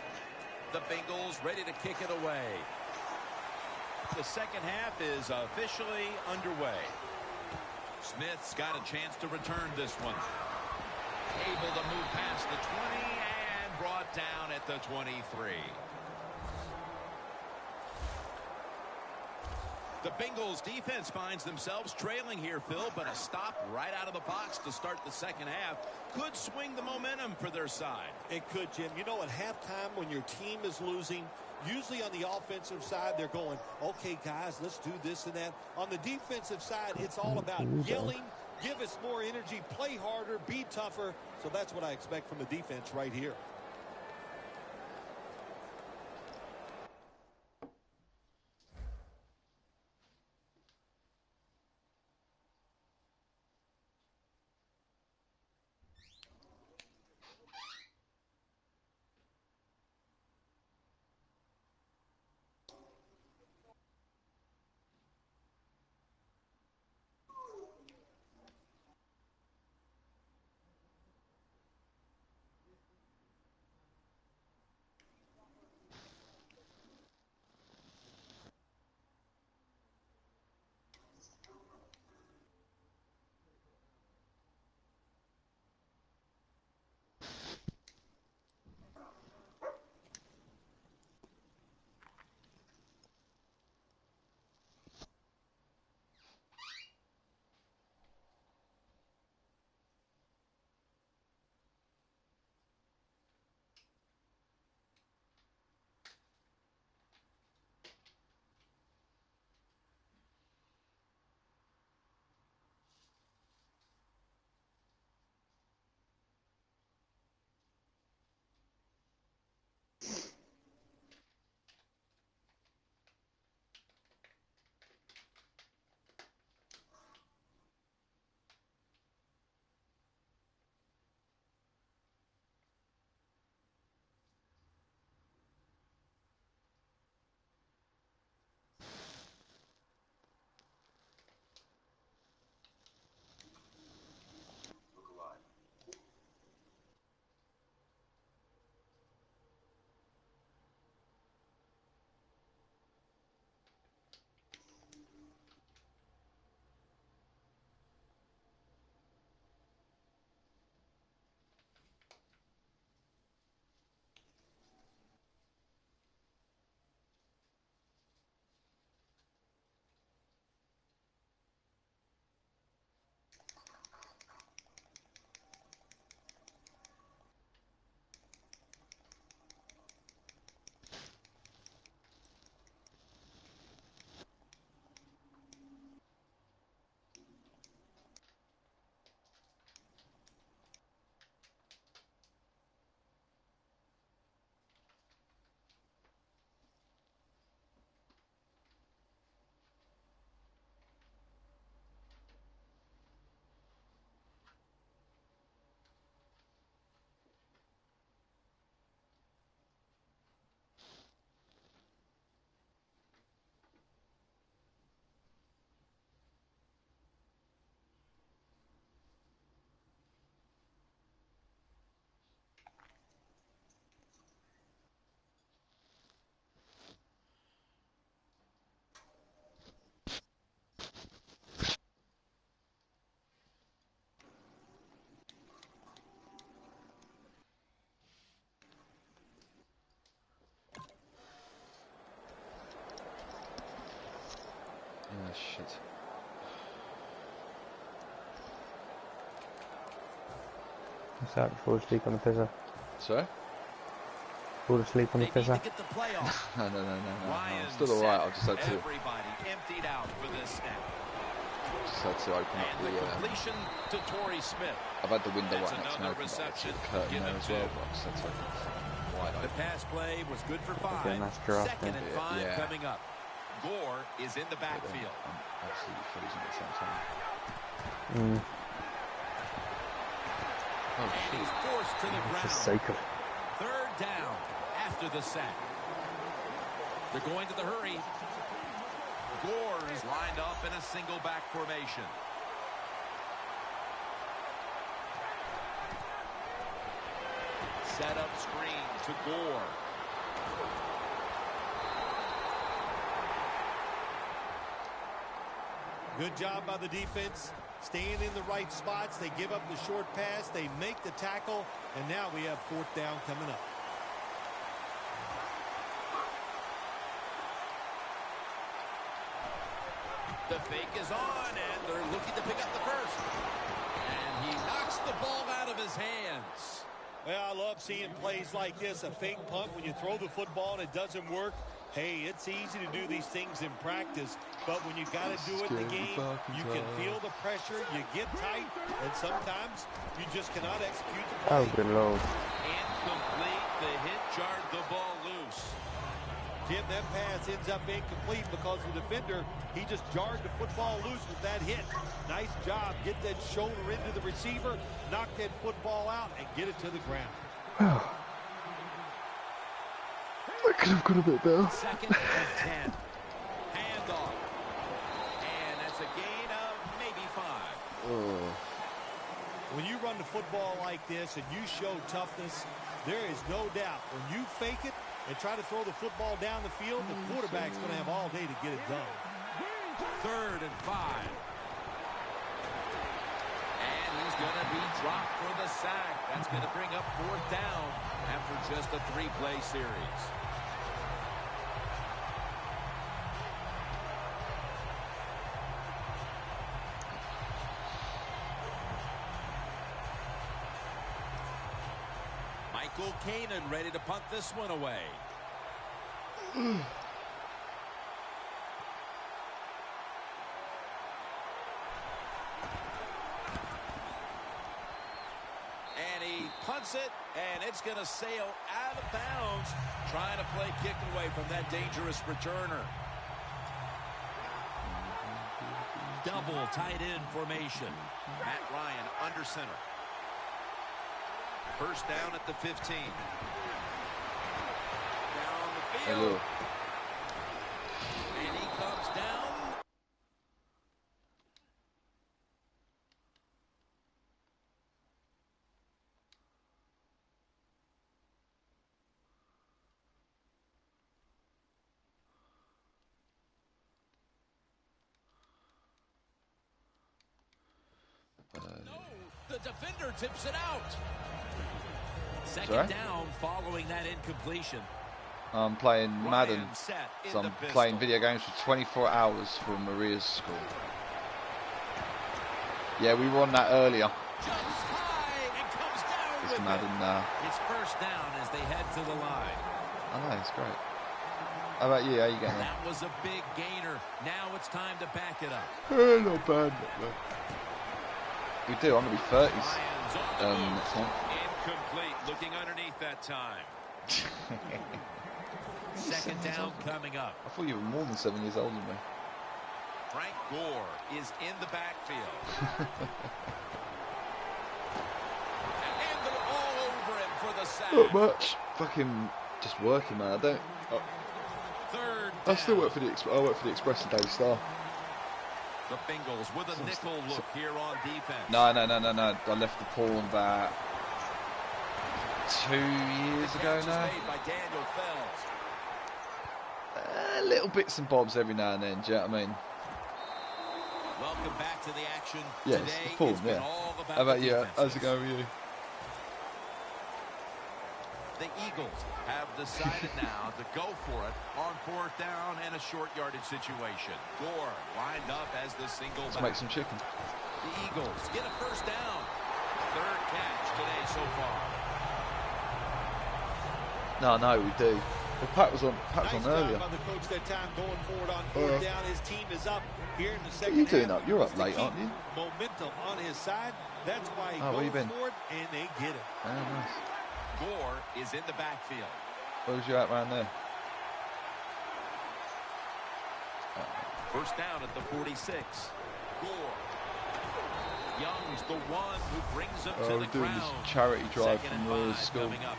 The Bengals ready to kick it away. The second half is officially underway. Smith's got a chance to return this one. Able to move past the 20 and brought down at the 23. The Bengals defense finds themselves trailing here, Phil, but a stop right out of the box to start the second half could swing the momentum for their side. It could, Jim. You know, at halftime when your team is losing, usually on the offensive side, they're going, okay, guys, let's do this and that. On the defensive side, it's all about yelling, give us more energy, play harder, be tougher. So that's what I expect from the defense right here. shit. What's that? Fall asleep on the pizza. Sorry? Fall asleep on the pizza. No. I'm still alright. I've just had to. Everybody emptied out for this snap. Just had to open up the completion to Torrey Smith. I've had the window right next to me, open up the curtain there as well, but I just had to open it wide open. The pass play was good for 5. Again, that's draft, 2nd and 5 coming up. Gore is in the backfield. I'm absolutely freezing at the same time. Oh shit! He's forced to the ground. Just sacred. 3rd down after the sack. They're going to the hurry. Gore is lined up in a single back formation. Set up screen to Gore. Good job by the defense. Staying in the right spots. They give up the short pass. They make the tackle. And now we have 4th down coming up. The fake is on, and they're looking to pick up the first. And he knocks the ball out of his hands. Well, I love seeing plays like this. A fake punt when you throw the football and it doesn't work. Hey, it's easy to do these things in practice, but when you got to do it in the game, you can feel the pressure, you get tight, and sometimes you just cannot execute the play. Oh, good lord. Incomplete. The hit jarred the ball loose. Jim, that pass ends up incomplete because the defender, he just jarred the football loose with that hit. Nice job. Get that shoulder into the receiver, knock that football out, and get it to the ground. That could have got a bit better. 2nd and 10. Handoff. And that's a gain of maybe 5. When you run the football like this and you show toughness, there is no doubt when you fake it and try to throw the football down the field, the quarterback's going to have all day to get it done. 3rd and 5. And he's going to be dropped for the sack. That's going to bring up 4th down after just a 3-play series. Michael Kanan ready to punt this one away. And he punts it, and it's going to sail out of bounds, trying to play kick away from that dangerous returner. Double tight end formation. Matt Ryan under center. 1st down at the 15. Down the field. Hello. And he comes down. The defender tips it out. 2nd down following that incompletion. I'm playing Madden, so I'm playing video games for 24 hours for Maria's school. Yeah, we were on that earlier. Jumps high and comes down It's with Madden now. It's 1st down as they head to the line. I know, it's great. How about you? How you getting That was a big gainer. Now it's time to back it up. Not bad. We do. I'm going to be 30s next month. Incomplete. Looking underneath that time. 2nd down coming up. I thought you were more than 7 years older than me. Frank Gore is in the backfield. And they're all over him for the sack. Not much. Fucking just working, man. I don't. 3rd down. I still work for the. I work for the Express and Daily Star. The Bengals with a nickel look here on defense. No. I left the pool about 2 years ago now. Made by Daniel Fells. Little bits and bobs every now and then. Do you know what I mean? Welcome back to the action. Yeah, Today, it's the pool. it's been Yeah. all about How about the you? defenses. How's it going with you? The Eagles have decided now to go for it on 4th down and a short yardage situation. Gore lined up as the single Let's back. make some chicken. The Eagles get a 1st down. 3rd catch today so far. No, we do. Well, Pat was on earlier. By the coach that time going forward on 4th down. His team is up here in the second What are you doing half. up? You're up late, aren't you? Momentum on his side. That's why he where you goes been? for it, and they get it. Oh, nice. Gore is in the backfield. Where was you at around there? 1st down at the 46. Gore. Young's the one who brings him to We're the doing ground. this charity drive 2nd from and Roy's 5 school. coming up.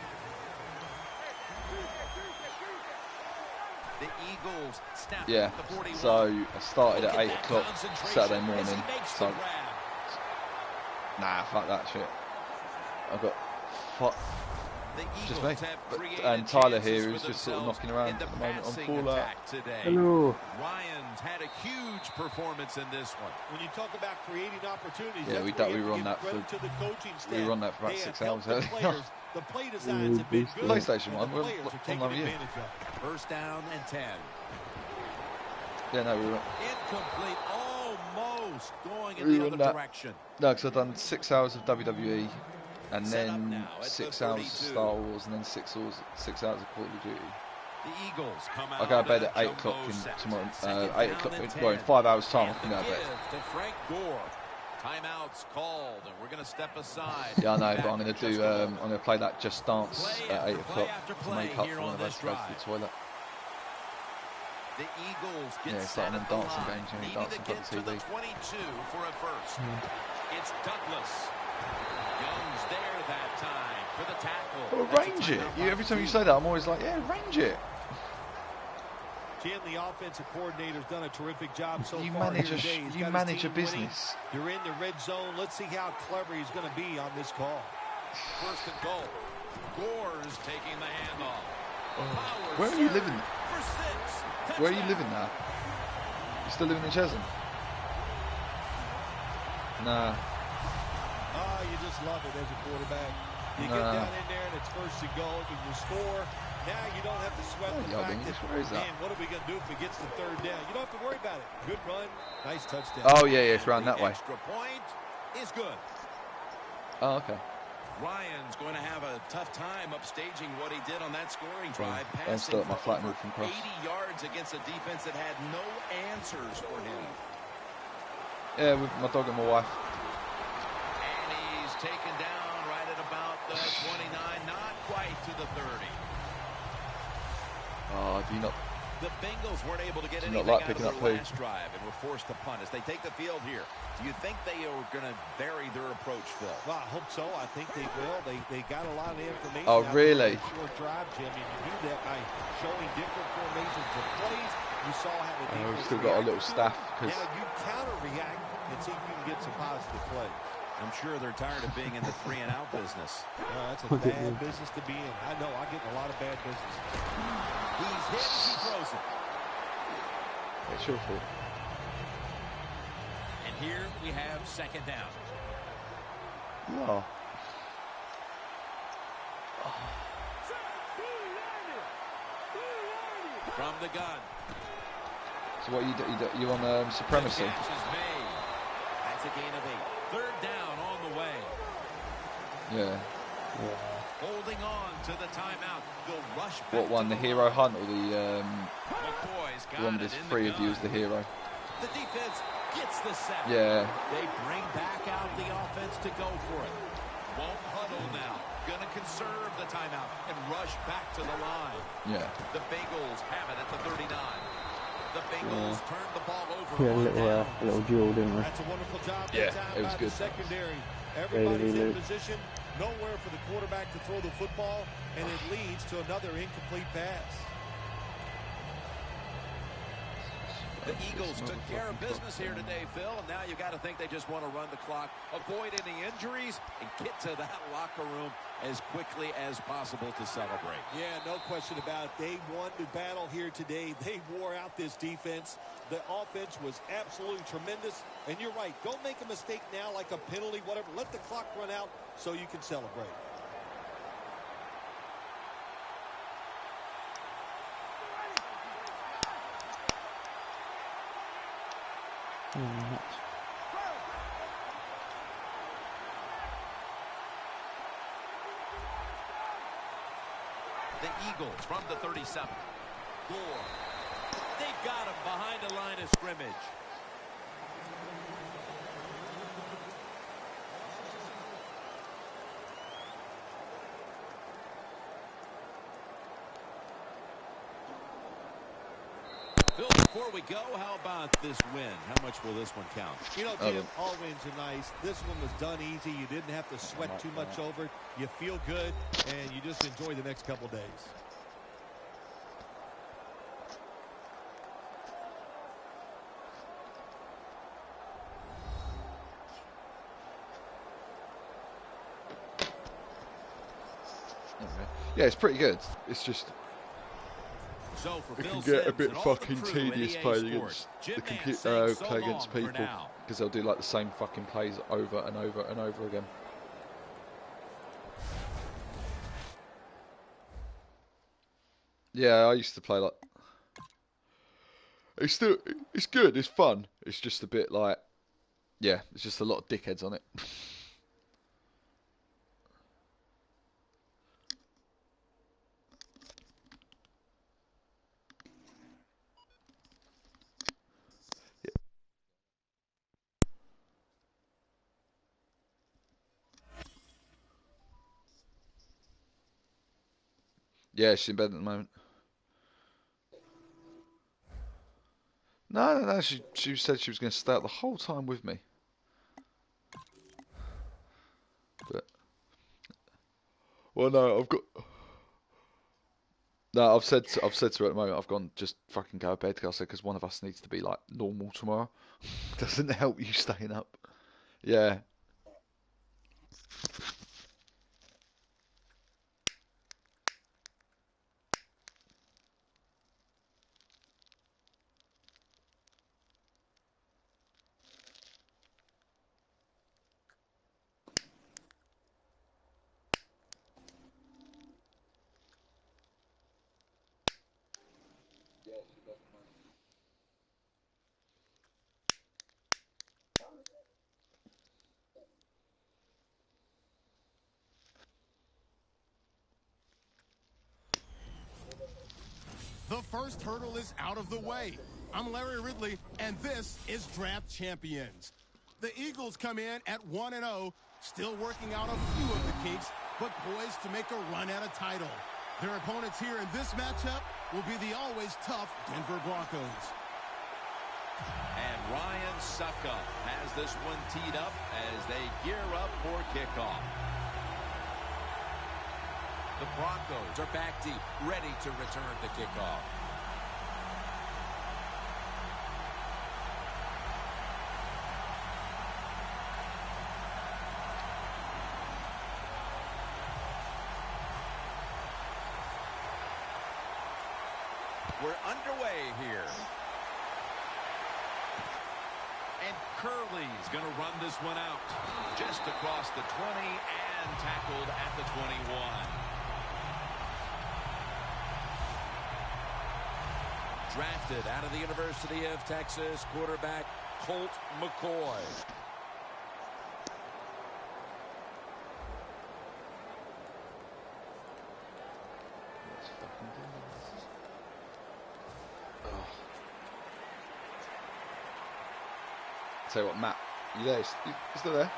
The Eagles snap Yeah, at the 41. so I started at 8 o'clock Saturday As morning. he makes the So, grab. nah, fuck that shit. I've got fuck. The Just Eagles me. have But, created and Tyler chances here for is just sort of themselves knocking around in the at the moment on passing Fallout. attack today. Hello. Ryan's had a huge performance in this one. When you talk about creating opportunities, Yeah, that's we where you were have on to that give credit for- to the coaching staff. we were on that for about They 6 have hours helped the earlier. players. The play designs have been good. PlayStation and one, the we're players are on taking that with you. advantage of it. 1st down and 10. Yeah, no, we were. Incomplete. Almost going in We the were other on that. direction. No, because I've done 6 hours of WWE, and Set up then now at the 6 hours of 32. Star Wars, and then 6 hours of Call of Duty. The Eagles come out. I go to bed in at a 8 jumbo o'clock set. tomorrow. 2nd 8 down o'clock. and Well, in 10. 5 hours time, I And can the go to bed. give to Frank Gore. Timeouts called, and we're going to step aside. Yeah, I know, Back but I'm going to do. I'm going to play that Just Dance Play at after 8 play o'clock after to play make up here for when on I've had this to go to the drive. toilet. The Eagles get Yeah, it's set like at them the dancing line, games, you know, needing to dancing get front to of the the TV. 22 for a first. It's Douglas. Young's there that time for the tackle. Well, That's a range it. timeout by Every time you the say that, I'm always like, yeah, range it. Jim, the offensive coordinator's done a terrific job so You far manage here a today. He's you got his manage a team winning. business. You're in the red zone. Let's see how clever he's going to be on this call. 1st and goal. Gore's taking the handoff. Power Where are you surge living? for 6. Where are you Touchdown. living now? You still living in Chesham? Nah. Oh, you just love it as a quarterback. You get down in there and it's 1st and goal. If you score, now you don't have to sweat the yeah, fact that, where is that? man, what are we going to do if it gets to 3rd down? You don't have to worry about it. Good run, nice touchdown. Oh yeah, it's round that way. Extra point is good. Oh okay. Ryan's going to have a tough time upstaging what he did on that scoring drive. Don't Passing start my for flat over move from cross. 80 yards against a defense that had no answers for him. Yeah, with my dog and my wife. And he's taken down right at about the 29, not quite to the 30. Oh, do you not? The Bengals weren't able to get Do you anything not like out of picking their up poo? last drive and were forced to punt. As they take the field here, do you think they are going to vary their approach, Phil? Well, I hope so. I think they will. They got a lot of information. Oh, out really? there in a short drive, Jim. And you do that by showing different formations of plays. You saw how the defense We've still got a little reacted to it. staff because Now you counter-react and see if you can get some positive plays. I'm sure they're tired of being in the 3-and-out business. That's a bad business to be in. I know. I get in a lot of bad business. He's hit as he throws it. it's your fault. And here we have 2nd down. Oh. From the gun. So what you on supremacy? The catch is made. That's a gain of 8. 3rd down on the way. Yeah. Holding on to the timeout. They'll rush back. What one? The hero hunt or the McCoy's got one it that's in the 3 of you gun. as the hero? The defense gets the sack. Yeah. They bring back out the offense to go for it. Won't huddle now. Going to conserve the timeout and rush back to the line. Yeah. The Bengals have it at the 39. The Bengals turn the ball over. Yeah, a little duel, didn't we? That's a wonderful job Yeah, that time it was by good. the secondary. Everybody's Really in good. position. Nowhere for the quarterback to throw the football, and it leads to another incomplete pass. The Eagles took care of business here today, Phil, and now you got to think they just want to run the clock, avoid any injuries, and get to that locker room as quickly as possible to celebrate. Yeah, no question about it. They won the battle here today. They wore out this defense. The offense was absolutely tremendous. And you're right. Don't make a mistake now like a penalty, whatever. Let the clock run out so you can celebrate. The Eagles from the 37. Gore. They've got him behind the line of scrimmage. Phil, before we go, how about this win? How much will this one count? You know, Jim, all wins are nice. This one was done easy. You didn't have to sweat too much over it. You feel good, and you just enjoy the next couple days. Yeah, it's pretty good. It's just so for it Bill can get Sims a bit fucking tedious playing against against play against people because they'll do like the same fucking plays over and over and over again. Yeah, I used to play like. It's good. It's fun. It's just a bit like, yeah, it's just a lot of dickheads on it. Yeah, she's in bed at the moment. No. She said she was going to stay out the whole time with me. But well, no, I've said to her at the moment. I've gone, just fucking go to bed. I said, because one of us needs to be like normal tomorrow. Doesn't help you staying up. Yeah. The first hurdle is out of the way. I'm Larry Ridley, and this is Draft Champions. The Eagles come in at 1-0, still working out a few of the kinks, but poised to make a run at a title. Their opponents here in this matchup will be the always tough Denver Broncos. And Ryan Suckup has this one teed up as they gear up for kickoff. The Broncos are back deep, ready to return the kickoff. We're underway here. And Curley's going to run this one out. Just across the 20 and tackled at the 21. Drafted out of the University of Texas, quarterback Colt McCoy. Tell you what, Matt, you there? You still there?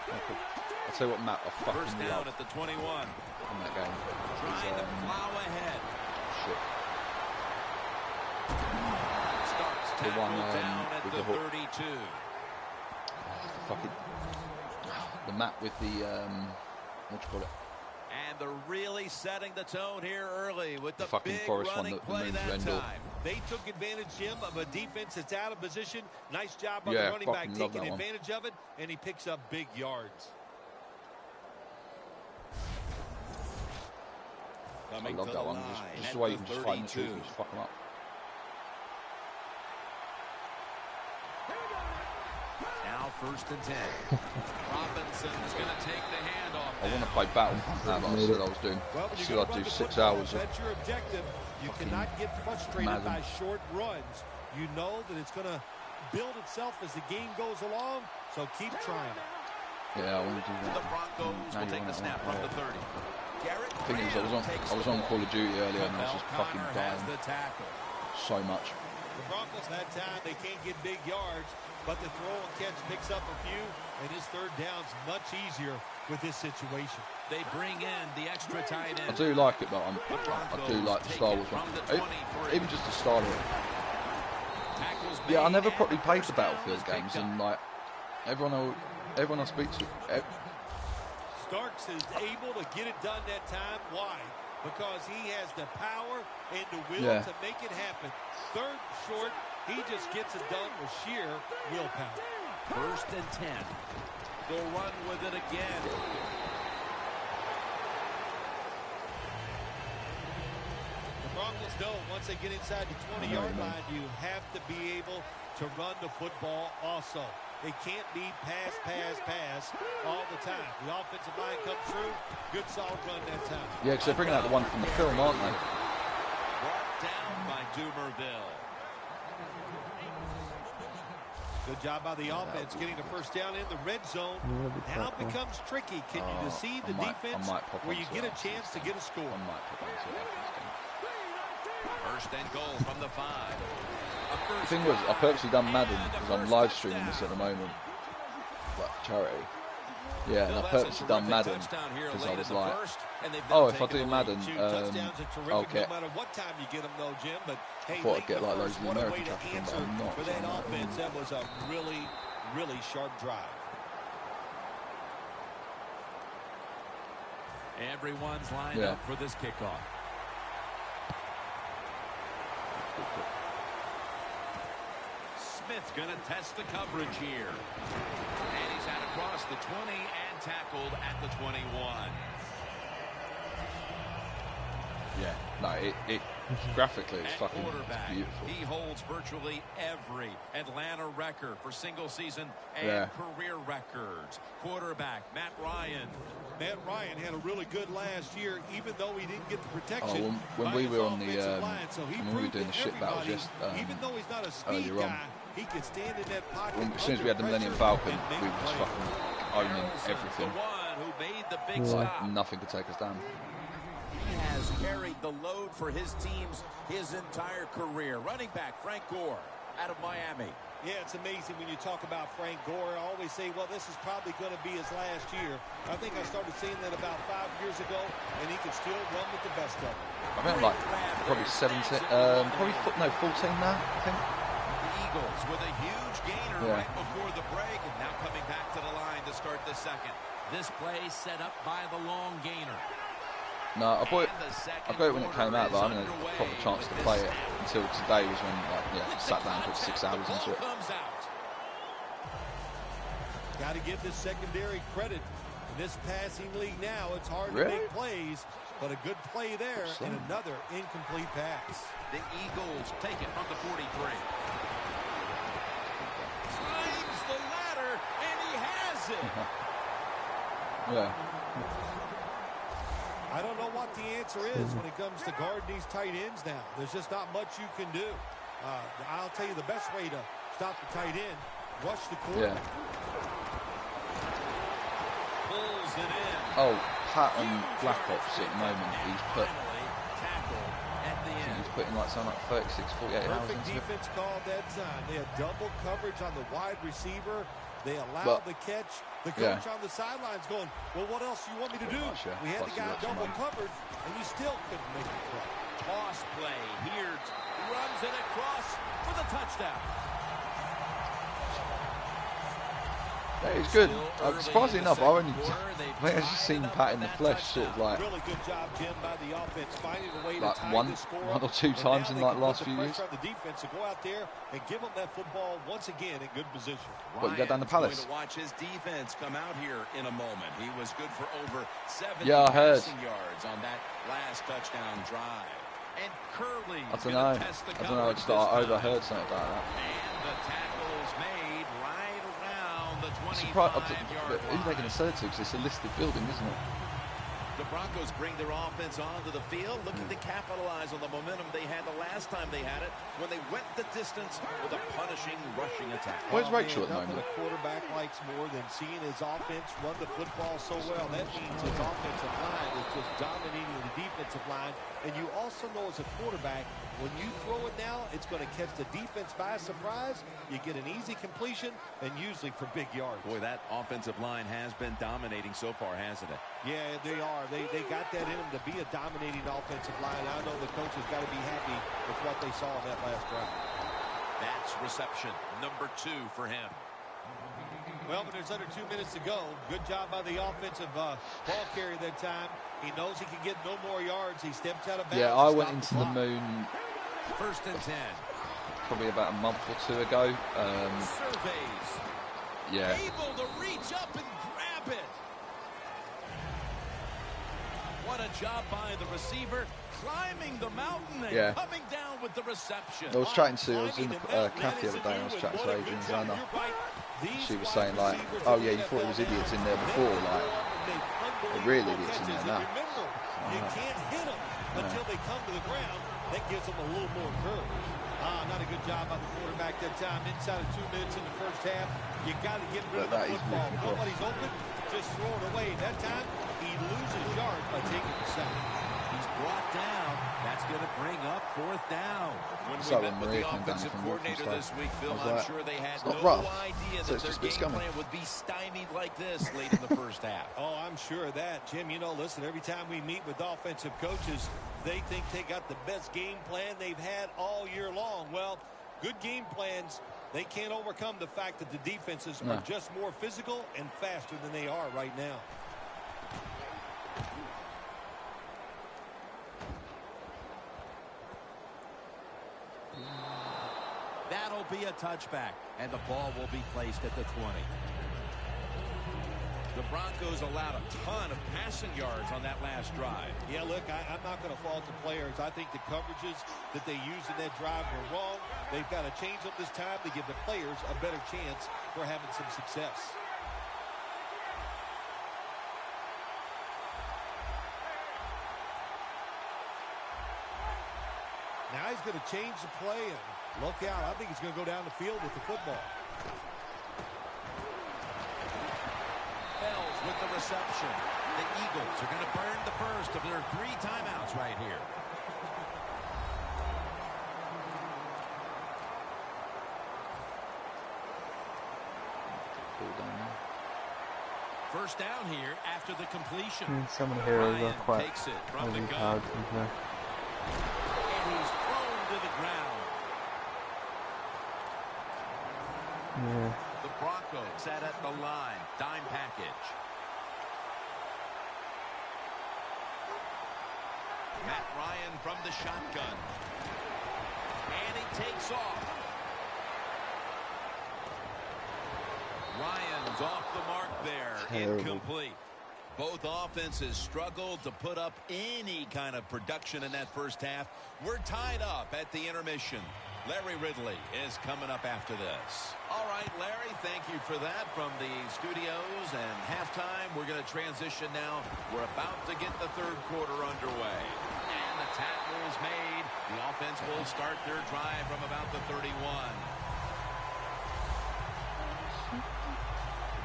Okay. I'll tell you what, Matt, I fucking First down love at the 21. in that game. Trying to plow ahead. Shit. Starts tackled down at the 32. Fucking the map with the what do you call it? And they're really setting the tone here early with the fucking big Forest running one that play moves that Rendell. time. They took advantage, Jim, of a defense that's out of position. Nice job by Yeah, the running back fucking love taking that one. advantage of it, and he picks up big yards. I Coming love to that the one. line Just at the way the you can just fight in the 32. truth and just fuck them up. Now first and 10. Robinson's going to take the handoff. I want to play Battle. That's what I said I was doing. Well, when I you said gotta I'd run do the 6 football, hours of that's your objective. You cannot get frustrated Madden. by short runs. You know that it's going to build itself as the game goes along, so keep trying. Yeah, I want to do that. The Broncos will take the snap from the 30. The thing is, I was on Call of Duty earlier and I was just fucking dying so much. The Broncos that time, they can't get big yards, but the throw and catch picks up a few, and his third down's much easier with this situation. They bring in the extra tight end. I do like it, but I do like the Star Wars one. Even just the start of it. Yeah, I never properly played the Battlefield games, and like everyone I speak to. Starks is able to get it done that time. Why? Because he has the power and the will to make it happen. Third short, he just gets it done with sheer willpower. 1st and 10. They'll run with it again. The Broncos know once they get inside the 20-yard line, you have to be able to run the football also. They can't be pass all the time. The offensive line comes through. Good solid run that time. Yeah, because they're bringing out the one from the film, aren't they? Brought down by Dumerville. Good job by the offense getting the first down in the red zone. Now it becomes tricky. Can you deceive the defense where you get a chance to get a score? First and goal from the 5. The thing was, I purposely done Madden because I'm live streaming this at the moment, like charity. Yeah, and I purposely done Madden because I was like, oh, if I do Madden, I'll get. I thought I'd get like loads of the American traffic, but I'm not. For that offense, that was a really, really sharp drive. Everyone's lined up for this kickoff. Smith's going to test the coverage here. And he's out across the 20 and tackled at the 21. Yeah, no, it graphically it's fucking beautiful. He holds virtually every Atlanta record for single season and career records. Quarterback, Matt Ryan. Matt Ryan had a really good last year, even though he didn't get the protection. When we were on the when we were doing the shit battles just even though he's not a speed guy, he can stand in that pocket. As soon as we had the Millennium Falcon, we were just fucking owning everything. Like nothing could take us down. He has carried the load for his teams his entire career. Running back Frank Gore out of Miami. Yeah, it's amazing when you talk about Frank Gore. I always say, well, this is probably going to be his last year. I think I started saying that about 5 years ago, and he can still run with the best of them. I think I'm like probably 17, probably 14 now, I think. The Eagles with a huge gainer right before the break, and now coming back to the line to start the second. This play set up by the long gainer. No, I bought it when it came out, but I haven't had a proper chance to play it until today was when I sat down and put 6 hours into it. Got to give this secondary credit. In this passing league now, it's hard to make plays, but a good play there and another incomplete pass. The Eagles take it from the 43. Climbs the ladder, and he has it. I don't know what the answer is when it comes to guarding these tight ends now. There's just not much you can do. I'll tell you the best way to stop the tight end, rush the quarterback. Pulls it in. Oh, Pat and Black Ops at the moment, he's put putting like something like 36, 48 hours into it. Perfect defense called that time. They had double coverage on the wide receiver. They allowed the catch. The coach on the sidelines going, well, what else do you want me to do? We had the guy double covered, and you still couldn't make the play. Toss play. Here runs it across for the touchdown. Yeah, he's good. Surprisingly enough, I think I've just seen Pat in the flesh sort of like, really good job, Jim, by the offense, finding a way like to one or two times in like the last few years. The defense to go out there and give them that football once again in good position. But you go down the Palace. Going to watch his defense come out here in a moment. He was good for over 70 passing yards on that last touchdown drive. And Curley. I don't know. I just overheard something like that. And the tackle's made right around the 25-yard line. Who's they going to sell it to? Because it's a listed building, isn't it? The Broncos bring their offense onto the field, looking to capitalize on the momentum they had the last time they had it when they went the distance with a punishing rushing attack. Where's Rachel at the moment? Nothing a quarterback likes more than seeing his offense run the football so well. That means his offensive line is just dominating the defensive line. And you also know as a quarterback, when you throw it now, it's going to catch the defense by surprise. You get an easy completion, and usually for big yards. Boy, that offensive line has been dominating so far, hasn't it? Yeah, they are. They got that in them to be a dominating offensive line. I know the coach has got to be happy with what they saw in that last drive. That's reception number 2 for him. Well, but there's under 2 minutes to go. Good job by the offensive ball carrier that time. He knows he can get no more yards. He steps out of bounds. Yeah, I went into the moon. 1st and 10. Probably about a month or 2 ago. Surveys. Yeah. Able to reach up and grab it. What a job by the receiver, climbing the mountain and coming down with the reception. I was in the cafe the other day, and I was chatting to Adrian Zanna. She was saying, like, oh yeah, you thought it was idiots in there before, like, they're really idiots in there now. You can't hit them until they come to the ground. That gives them a little more courage. Not a good job by the quarterback that time. Inside of 2 minutes in the first half, you got to get rid of the football. Nobody's open, just throw it away. That time, he loses yards by taking the sack. He's brought down. That's going to bring up 4th down. When we met with the offensive coordinator this week, Phil, I'm sure they had no idea that their game plan would be stymied like this late in the first half. Oh, I'm sure of that. Jim, you know, listen, every time we meet with offensive coaches, they think they got the best game plan they've had all year long. Well, good game plans, they can't overcome the fact that the defenses are just more physical and faster than they are right now. That'll be a touchback, and the ball will be placed at the 20. The Broncos allowed a ton of passing yards on that last drive. Yeah, look, I'm not going to fault the players. I think the coverages that they used in that drive were wrong. They've got to change them this time to give the players a better chance for having some success. Now he's going to change the play, and look out. I think he's going to go down the field with the football. Fells with the reception. The Eagles are going to burn the first of their 3 timeouts right here. First down here after the completion. Some of the heroes are quite takes it from the gun. And he's thrown to the ground. Yeah. The Broncos set at the line. Dime package. Matt Ryan from the shotgun. And he takes off. Ryan's off the mark there. Terrible. Incomplete. Both offenses struggled to put up any kind of production in that first half. We're tied up at the intermission. Larry Ridley is coming up after this. All right, Larry, thank you for that from the studios. And halftime, we're going to transition now. We're about to get the third quarter underway. And the tackle is made. The offense will start their drive from about the 31.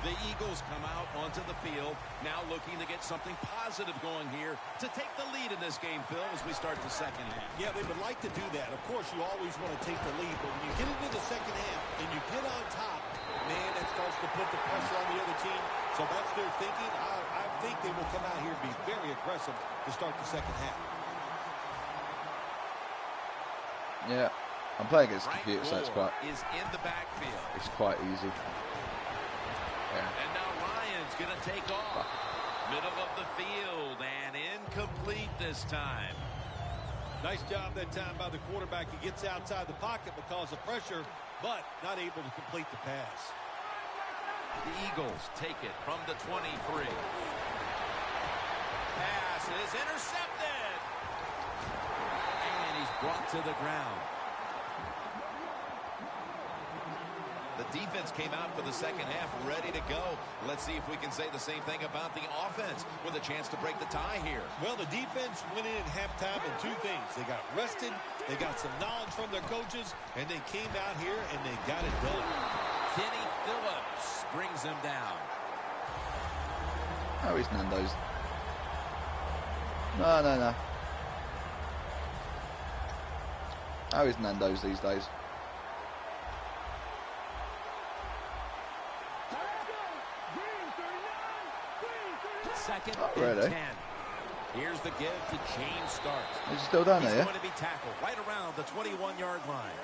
The Eagles come out onto the field, now looking to get something positive going here to take the lead in this game, Phil, as we start the second half. Yeah, they would like to do that. Of course, you always want to take the lead, but when you get into the second half and you get on top, man, that starts to put the pressure on the other team. So that's their thinking. I think they will come out here and be very aggressive to start the second half. Yeah, I'm playing against the computer, so it's quite... is in the backfield. It's quite easy. Yeah. And now Ryan's going to take off. Middle of the field and incomplete this time. Nice job that time by the quarterback. He gets outside the pocket because of pressure, but not able to complete the pass. The Eagles take it from the 23. Pass is intercepted. And he's brought to the ground. The Defense came out for the second half ready to go. Let's see if we can say the same thing about the offense with a chance to break the tie here. Well, the defense went in at halftime in two things. They got rested, they got some knowledge from their coaches, and they came out here and they got it done. Kenny Phillips brings them down. Oh, he's Nando's. No. How is Nando's these days? Second really? and 10. Here's the give to James Starks. He's still down there, yeah? He's going to be tackled right around the 21-yard line.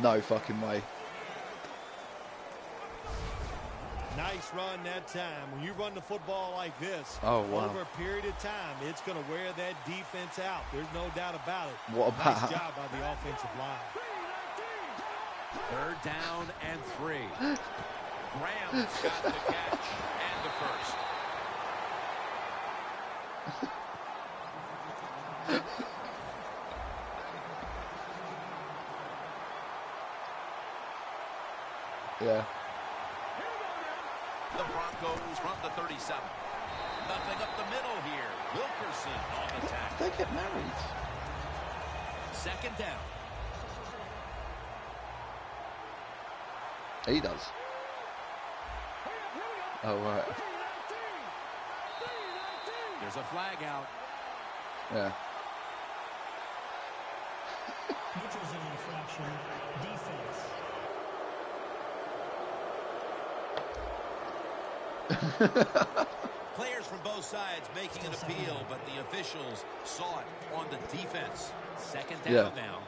No fucking way. Nice run that time. When you run the football like this, over a period of time, it's going to wear that defense out. There's no doubt about it. What about? Nice job by the offensive line. 3rd down and 3. Graham's got the catch and the first. Yeah. The Broncos from the 37. Nothing up the middle here. Wilkerson on the tackle. They get married. 2nd down. He does. Oh, right. There's a flag out. Yeah. Neutral zone infraction. Defense. Players from both sides making an appeal, but the officials saw it on the defense. 2nd down now.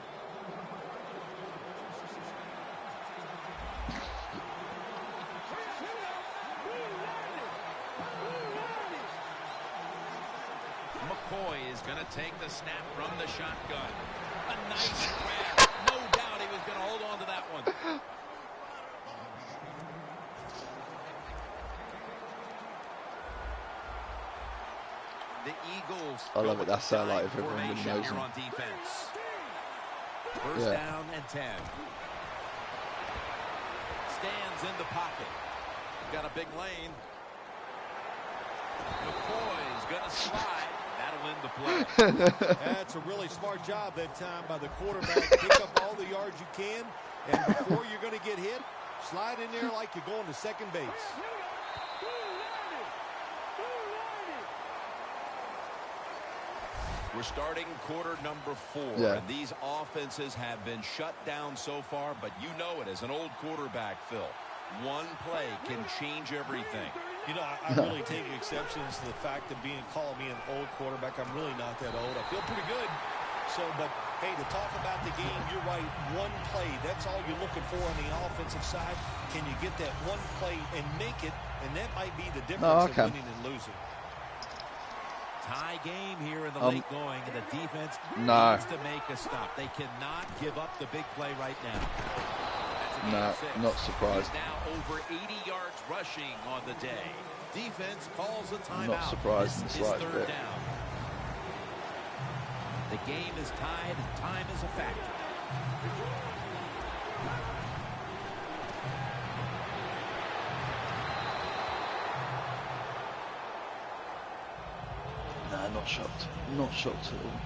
McCoy is going to take the snap from the shotgun. A nice grab. No doubt he was going to hold on to that one. The Eagles. I love it. That's how like if everyone really knows him. On defense. 1st down and 10. Stands in the pocket. Got a big lane. McCoy's going to slide. That'll end the play. That's a really smart job that time by the quarterback. Pick up all the yards you can, and before you're going to get hit, slide in there like you're going to second base. We're starting quarter number 4, and these offenses have been shut down so far, but you know it as an old quarterback, Phil. One play can change everything. You know, I really take exceptions to the fact of calling me an old quarterback. I'm really not that old. I feel pretty good. So, but, hey, to talk about the game, you're right, one play. That's all you're looking for on the offensive side. Can you get that one play and make it? And that might be the difference of winning and losing. Tie game here in the late going, and the defense needs to make a stop. They cannot give up the big play right now. No, not surprised. He's now over 80 yards rushing on the day. Defense calls a timeout. Not surprised in the slightest bit. Down. The game is tied, and time is a factor. Nah, not shocked. Not shocked at all.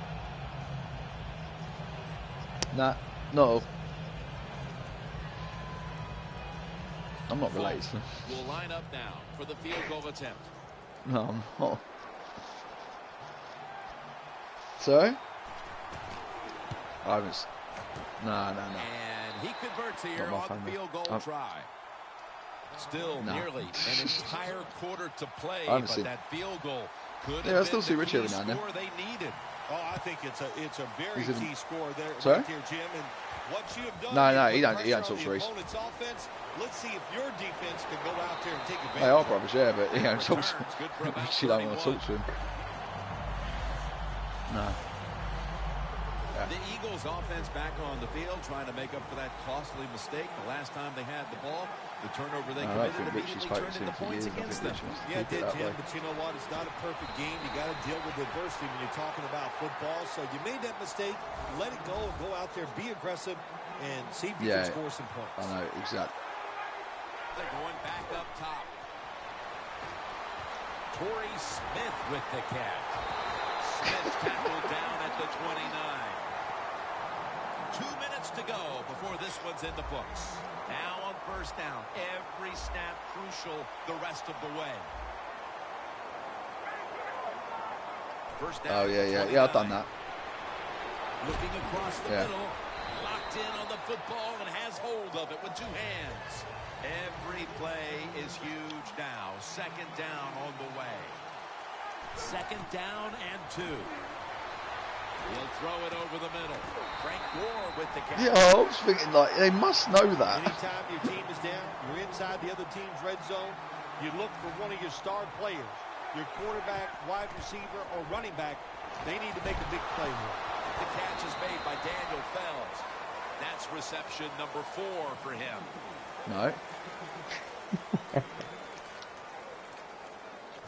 Nah, no. I'm not related to them. We'll line up now for the field goal attempt. No, I'm not. Sorry? I haven't. No. And he converts here on the field goal try. Still nearly an entire quarter to play, but that field goal could have I still see Richie every now and then. They needed. Oh, I think it's a very key score there, sorry? right there, Jim. And what you have done. No, he don't talk to Reese. Offense. Let's see if your defense can go out there and take advantage. They are brothers, yeah, but he don't talk to him. She don't want to talk to him. No. Yeah. The Eagles offense back on the field trying to make up for that costly mistake. The last time they had the ball, the turnover they committed immediately turned into points against them. Yeah, it did, Jim, but you know what? It's not a perfect game. You got to deal with adversity when you're talking about football. So you made that mistake, let it go, and go out there, be aggressive, and see if you can score some points. I know, exactly. They're going back up top. Torrey Smith with the catch. Smith tackled down at the 29. 2 minutes to go before this one's in the books. Now on first down. Every snap crucial the rest of the way. First down. Oh, yeah, I've done that. Looking across the middle. Locked in on the football and has hold of it with two hands. Every play is huge now. Second down on the way. Second down and 2. He'll throw it over the middle. Frank Gore with the catch. Yeah, I was thinking, like, they must know that. Anytime your team is down, you're inside the other team's red zone, you look for one of your star players. Your quarterback, wide receiver, or running back, they need to make a big play here. The catch is made by Daniel Fells. That's reception number 4 for him. No.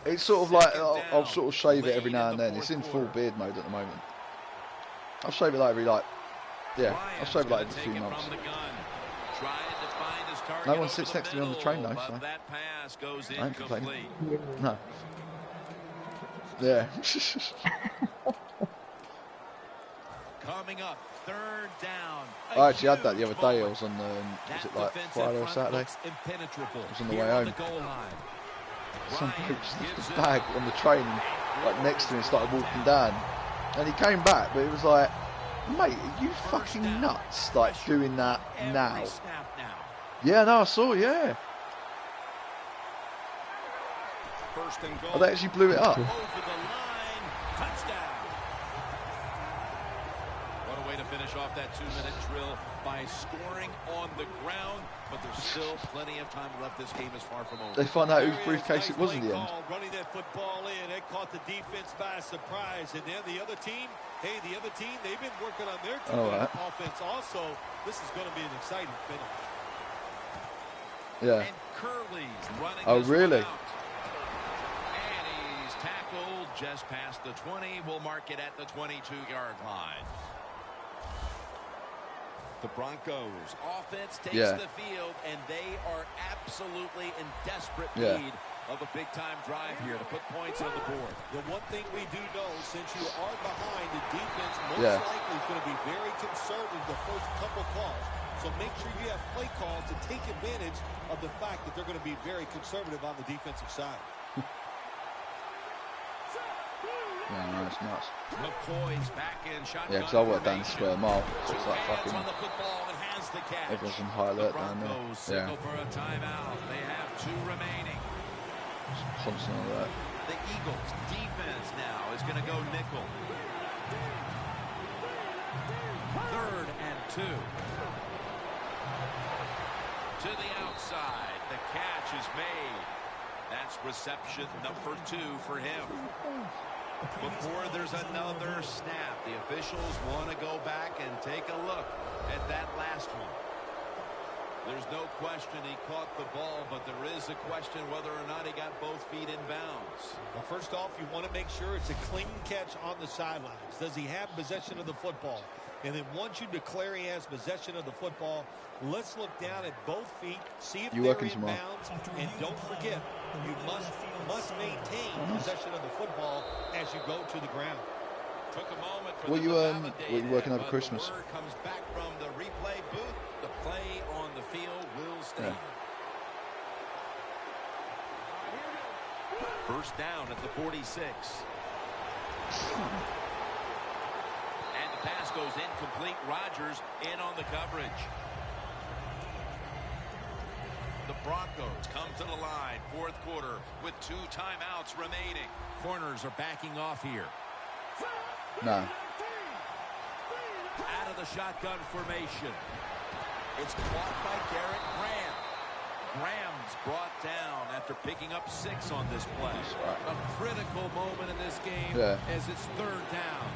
It's sort of like, I'll sort of shave it every now and then. It's in full beard mode at the moment. I'll shave it like every, I'll shave it like every few months. No one sits next to me on the train though, so I ain't complaining. No. Yeah. Coming up, third down. I actually had that the other day. I was on was it like Friday or Saturday? I was on the way home. Some bloke just left his bag on the train, like next to me, and started walking down. And he came back, but it was like, mate, are you fucking nuts? Like doing that now? Yeah, no, I saw, yeah. First and goal. Oh, they actually blew it up. Over the line, touchdown. What a way to finish off that 2-minute drill by scoring on the ground, but there's still plenty of time left. This game is far from over. They find out whose briefcase it was in the end. Running that football in, it caught the defense by surprise, and then the other team, they've been working on their offense also. This is going to be an exciting finish. Yeah. And Curley's running. Oh, really? And he's tackled just past the 20. We'll mark it at the 22-yard line. The Broncos offense takes the field, and they are absolutely in desperate need of a big-time drive here to put points on the board. The one thing we do know, since you are behind, the defense most likely is going to be very conservative the first couple calls. So make sure you have play calls to take advantage of the fact that they're going to be very conservative on the defensive side. Yeah, no, it's nuts. McCoy's back in shotgun. Yeah, because I work down the square mile, so it's like fucking. Everyone's on high alert down there. Yeah. For a timeout. They have 2 remaining. It's constant alert. The Eagles defense now is going to go nickel. 3rd and 2. To the outside. The catch is made. That's reception number 2 for him. Before there's another snap, the officials want to go back and take a look at that last one. There's no question he caught the ball, but there is a question whether or not he got both feet in bounds. Well, first off, you want to make sure it's a clean catch on the sidelines. Does he have possession of the football? And then once you declare he has possession of the football, let's look down at both feet, see if they're in bounds, and don't forget, you must maintain possession of the football as you go to the ground. Took a moment for were you working over Christmas? Comes back from the replay booth. The play on the field will stand. First down at the 46. And the pass goes incomplete. Rodgers in on the coverage. The Broncos come to the line, 4th quarter, with 2 timeouts remaining. Corners are backing off here. No. Out of the shotgun formation. It's caught by Garrett Graham. Graham's brought down after picking up 6 on this play. A critical moment in this game as it's 3rd down.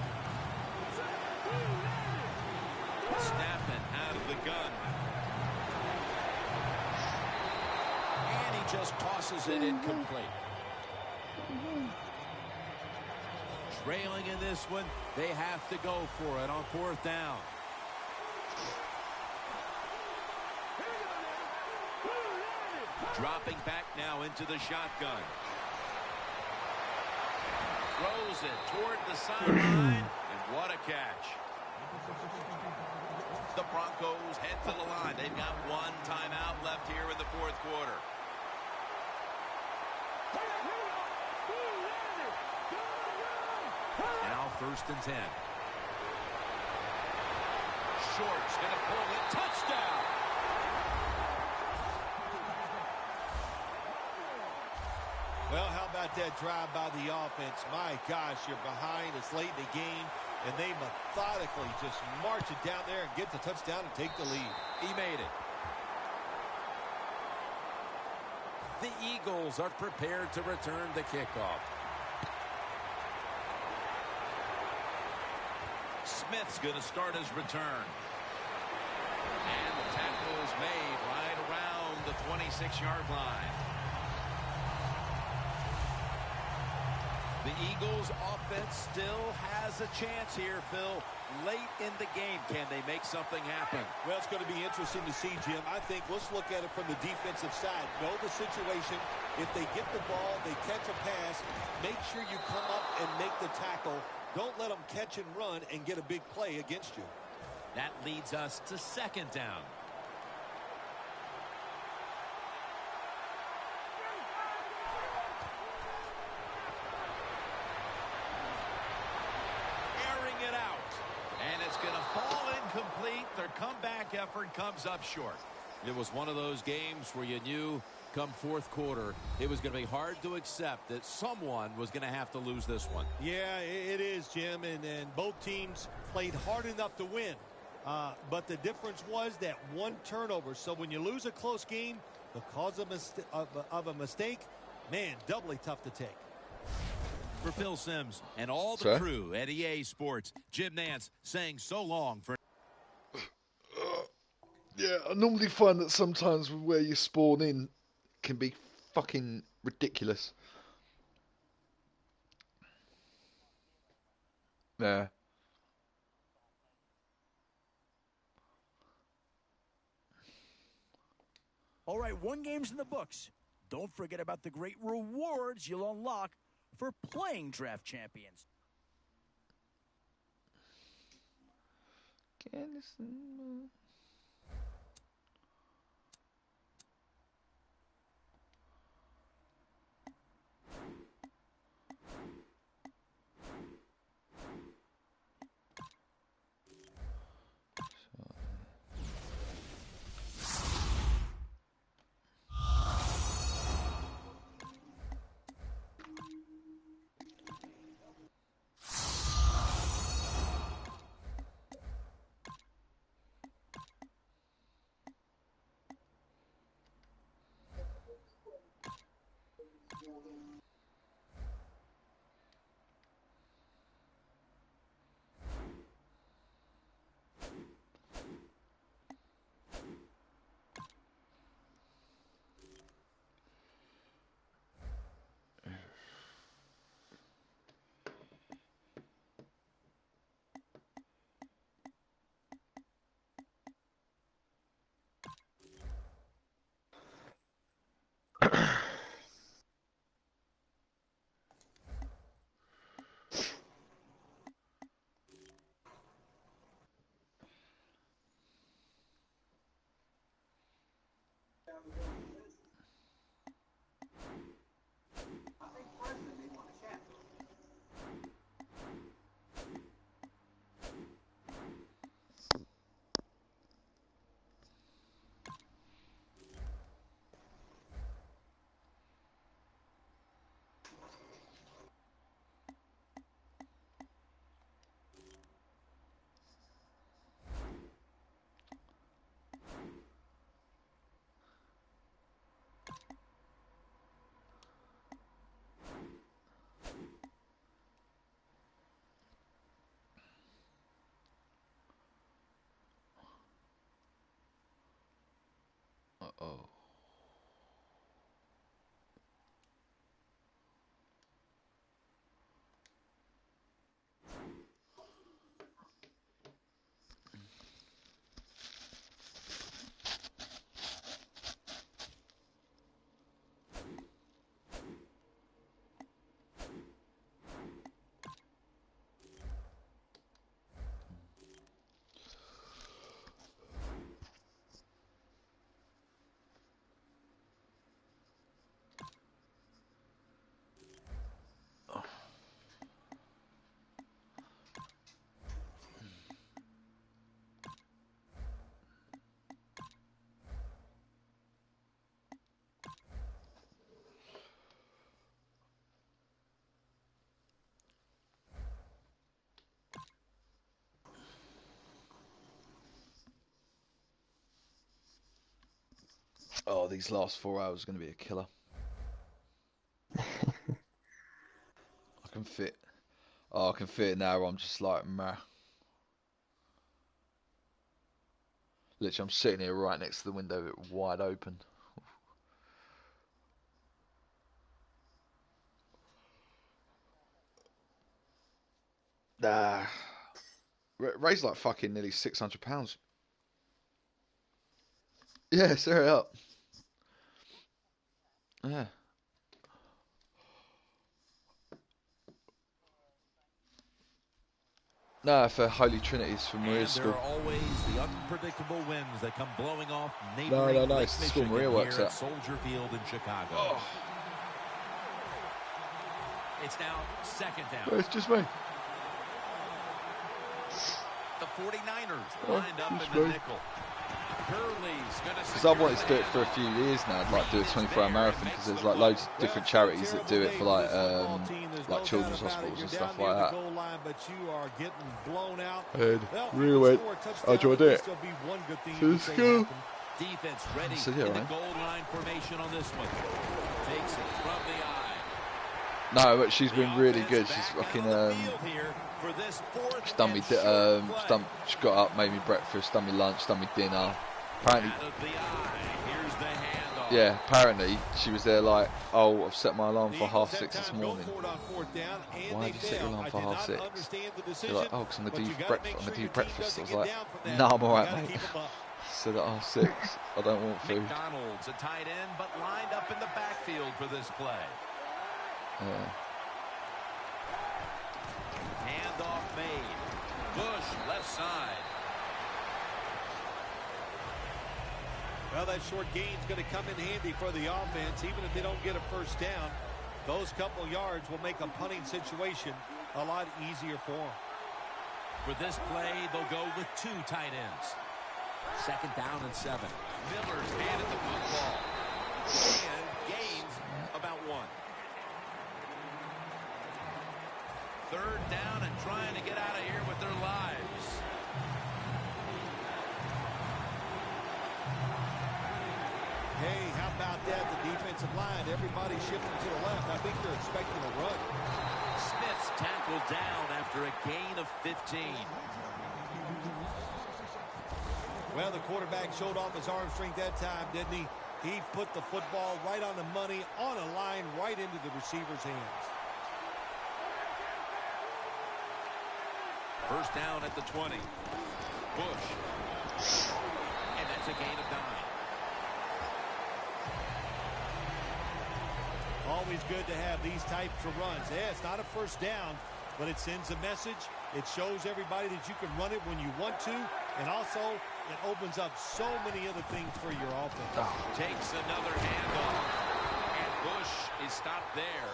Snapping out of the gun. And he just tosses it incomplete. Trailing in this one, they have to go for it on 4th down. Dropping back now into the shotgun. Throws it toward the sideline, and what a catch. The Broncos head to the line. They've got one timeout left here in the fourth quarter. Now 1st and 10. Short's going to pull it. Touchdown. Well, how about that drive by the offense? My gosh, you're behind. It's late in the game, and they methodically just march it down there and get the touchdown and take the lead. He made it. The Eagles are prepared to return the kickoff. Smith's going to start his return. And the tackle is made right around the 26-yard line. The Eagles offense still has a chance here, Phil. Late in the game, can they make something happen? Well, it's going to be interesting to see, Jim. I think let's look at it from the defensive side. Know the situation. If they get the ball, they catch a pass, make sure you come up and make the tackle. Don't let them catch and run and get a big play against you. That leads us to 2nd down. It out, and it's going to fall incomplete. Their comeback effort comes up short. It was one of those games where you knew come fourth quarter it was going to be hard to accept that someone was going to have to lose this one. Yeah, it is, Jim, and both teams played hard enough to win, but the difference was that one turnover. So when you lose a close game because of a mistake, man, doubly tough to take. For Phil Simms and all the crew at EA Sports, Jim Nance saying so long for... Yeah, I normally find that sometimes where you spawn in can be fucking ridiculous. Yeah. All right, 1 game's in the books. Don't forget about the great rewards you'll unlock for playing Draft Champions. Oh, these last 4 hours are going to be a killer. I can fit. Oh, I can fit it now. I'm just like, meh. Literally, I'm sitting here right next to the window, wide open. Nah. Ray's like fucking nearly £600. Yeah, hurry up. Yeah. No, for Holy Trinities from Maria's school. There are always the unpredictable winds that come blowing off No, neighboring it's the school Maria works at. Soldier Field in Chicago. Oh. It's now second down. It's just me. The 49ers lined up in the nickel. Because I wanted to do it for a few years now. I'd like to do a 24-hour marathon because there's like loads of different charities that do it for like children's hospitals and stuff like that. And really went, how do I do it? To the school. Defense ready in the goal line formation on this one. Takes it from the eye. No, but she's been really good. She's fucking she's done me she got up, made me breakfast, done me lunch, done me dinner. Apparently, yeah, apparently she was there like, oh, I've set my alarm for 6:30 this morning. Why did you set your alarm for 6:30? They're like, oh, because I'm going to do breakfast. I'm going to do breakfast. I was like, no, I'm alright, mate. Said at 6. I don't want food. McDonald's a tight end, but lined up in the backfield for this play. Yeah. Handoff made. Bush left side. Well, that short gain's going to come in handy for the offense. Even if they don't get a first down, those couple yards will make a punting situation a lot easier for them. For this play, they'll go with 2 tight ends. Second down and 7. Miller's handed the football. And gains about 1. Third down and trying to get out of here with their lives. Hey, how about that? The defensive line, everybody shifting to the left. I think they're expecting a run. Smith's tackled down after a gain of 15. Well, the quarterback showed off his arm strength that time, didn't he? He put the football right on the money, on a line, right into the receiver's hands. First down at the 20. Bush. And that's a gain of 9. Always good to have these types of runs. Yeah, it's not a first down, but it sends a message. It shows everybody that you can run it when you want to, and also it opens up so many other things for your offense. Takes another handoff, and Bush is stopped there.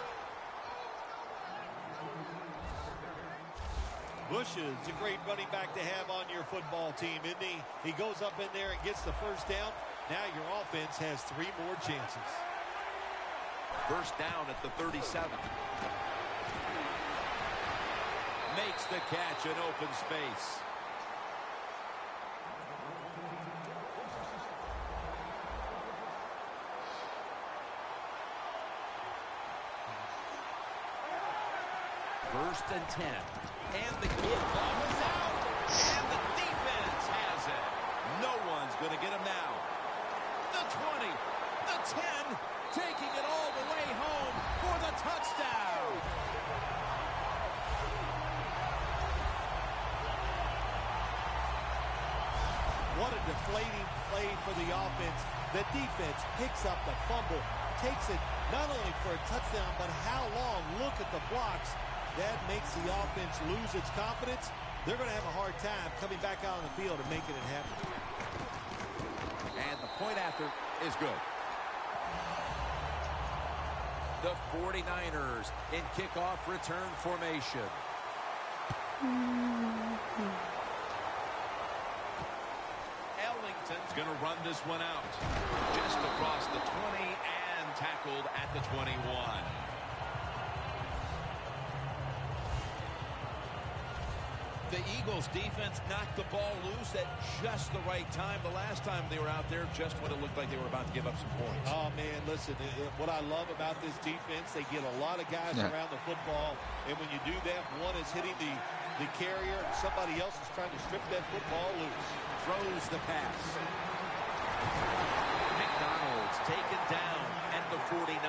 Bush is a great running back to have on your football team, isn't he? He goes up in there and gets the first down. Now your offense has 3 more chances. First down at the 37. Makes the catch in open space. First and 10. And the kickoff is out. And the defense has it. No one's going to get him now. The 20. The 10. Taking it all the way home for the touchdown. What a deflating play for the offense. The defense picks up the fumble, takes it not only for a touchdown, but how long? Look at the blocks. That makes the offense lose its confidence. They're going to have a hard time coming back out on the field and making it happen. And the point after is good. The 49ers in kickoff return formation. Ellington's going to run this one out. Just across the 20 and tackled at the 21. The Eagles defense knocked the ball loose at just the right time. The last time they were out there, just when it looked like they were about to give up some points. Oh, man, listen, what I love about this defense, they get a lot of guys around the football, and when you do that, one is hitting the carrier, and somebody else is trying to strip that football loose. Throws the pass. McDonald's taken down at the 49.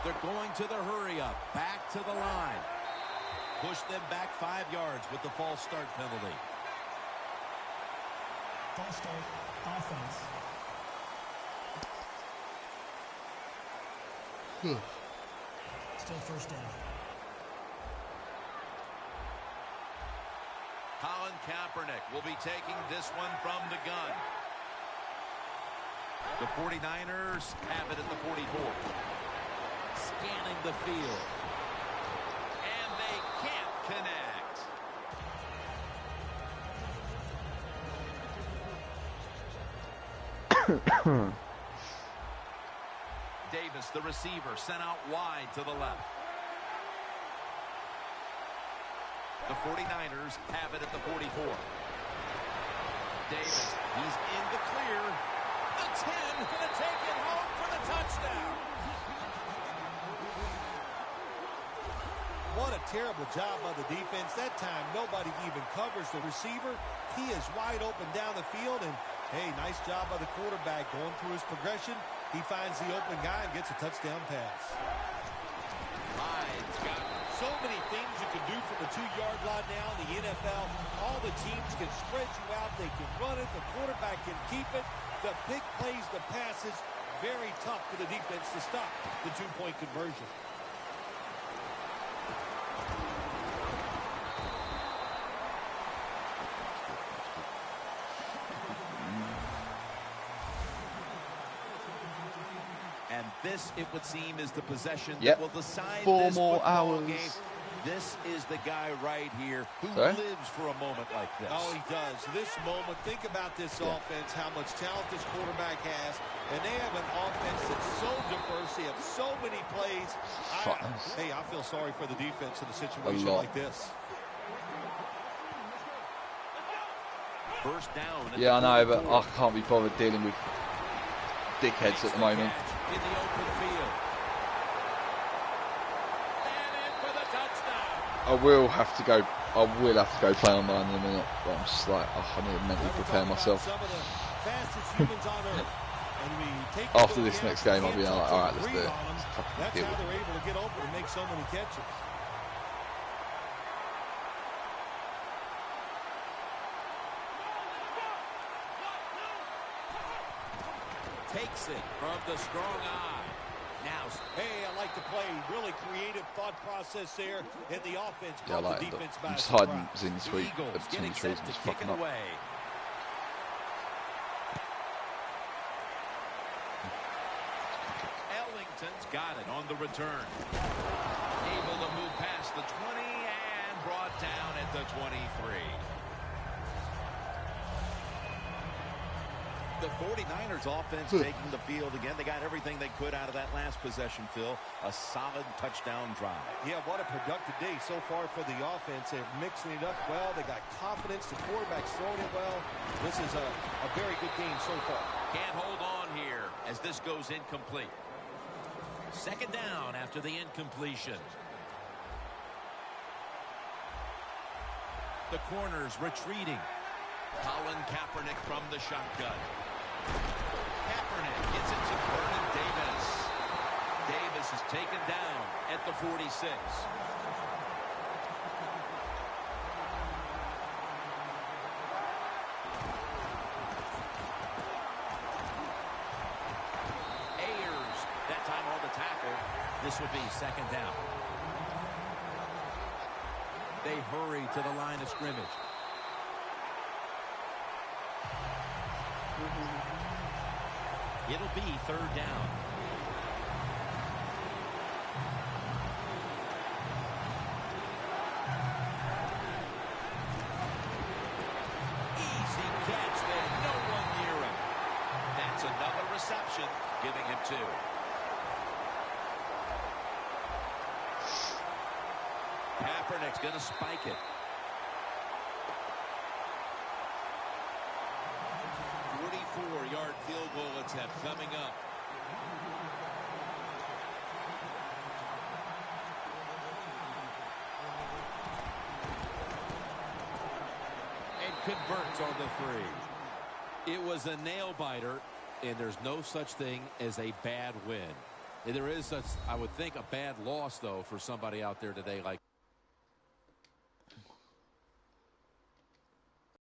They're going to the hurry-up, back to the line. Push them back 5 yards with the false start penalty. False start, offense. Still first down. Colin Kaepernick will be taking this one from the gun. The 49ers have it at the 44. Scanning the field. And they can't connect. Davis, the receiver, sent out wide to the left. The 49ers have it at the 44. Davis, he's in the clear. The 10, going to take it home for the touchdown. What a terrible job by the defense. That time, nobody even covers the receiver. He is wide open down the field, and, hey, nice job by the quarterback going through his progression. He finds the open guy and gets a touchdown pass. Hyde's got so many things you can do from the 2-yard line now in the NFL. All the teams can spread you out. They can run it. The quarterback can keep it. The big plays, the passes, very tough for the defense to stop the 2-point conversion. And this, it would seem, is the possession Yep. that will decide 4 this more football hours. game. This is the guy right here who Sorry? lives for a moment like this. Oh, he does. This moment, think about this offense, how much talent this quarterback has. And they have an offense that's so diverse. They have so many plays. Hey, I feel sorry for the defense in a situation like this. First down. Yeah, I know, but I can't be bothered dealing with dickheads at the moment. In the open field. And in for the touchdown. I will have to go play online in a minute, but I'm just like, I need to mentally prepare myself. Some of the fastest humans on earth. And we take After this next game, I'll be like, alright, let's do it. That's how they're able to get open and make so many catches. Takes it from the strong eye. Now, hey, I like to play. Really creative thought process there in the offense. Yeah, I like it. Defense I'm just hiding in the sweet Eagles between the trees and just fucking up. away. Ellington's got it on the return. Able to move past the 20 and brought down at the 23. The 49ers offense taking the field again. They got everything they could out of that last possession, Phil. A solid touchdown drive. Yeah, what a productive day so far for the offense. They're mixing it up well. They got confidence. The quarterback's throwing it well. This is a very good game so far. Can't hold on here as this goes incomplete. Second down after the incompletion. The corners retreating. Colin Kaepernick from the shotgun. Kaepernick gets it to Vernon Davis. Davis is taken down at the 46. Ayers, that time on the tackle. This would be second down. They hurry to the line of scrimmage. It'll be third down. Easy catch there. No one near him. That's another reception, giving him 2. Kaepernick's going to spike it. 44-yard field goal attempt coming up. And converts on the 3. It was a nail-biter, and there's no such thing as a bad win. And there is such, I would think, a bad loss, though, for somebody out there today like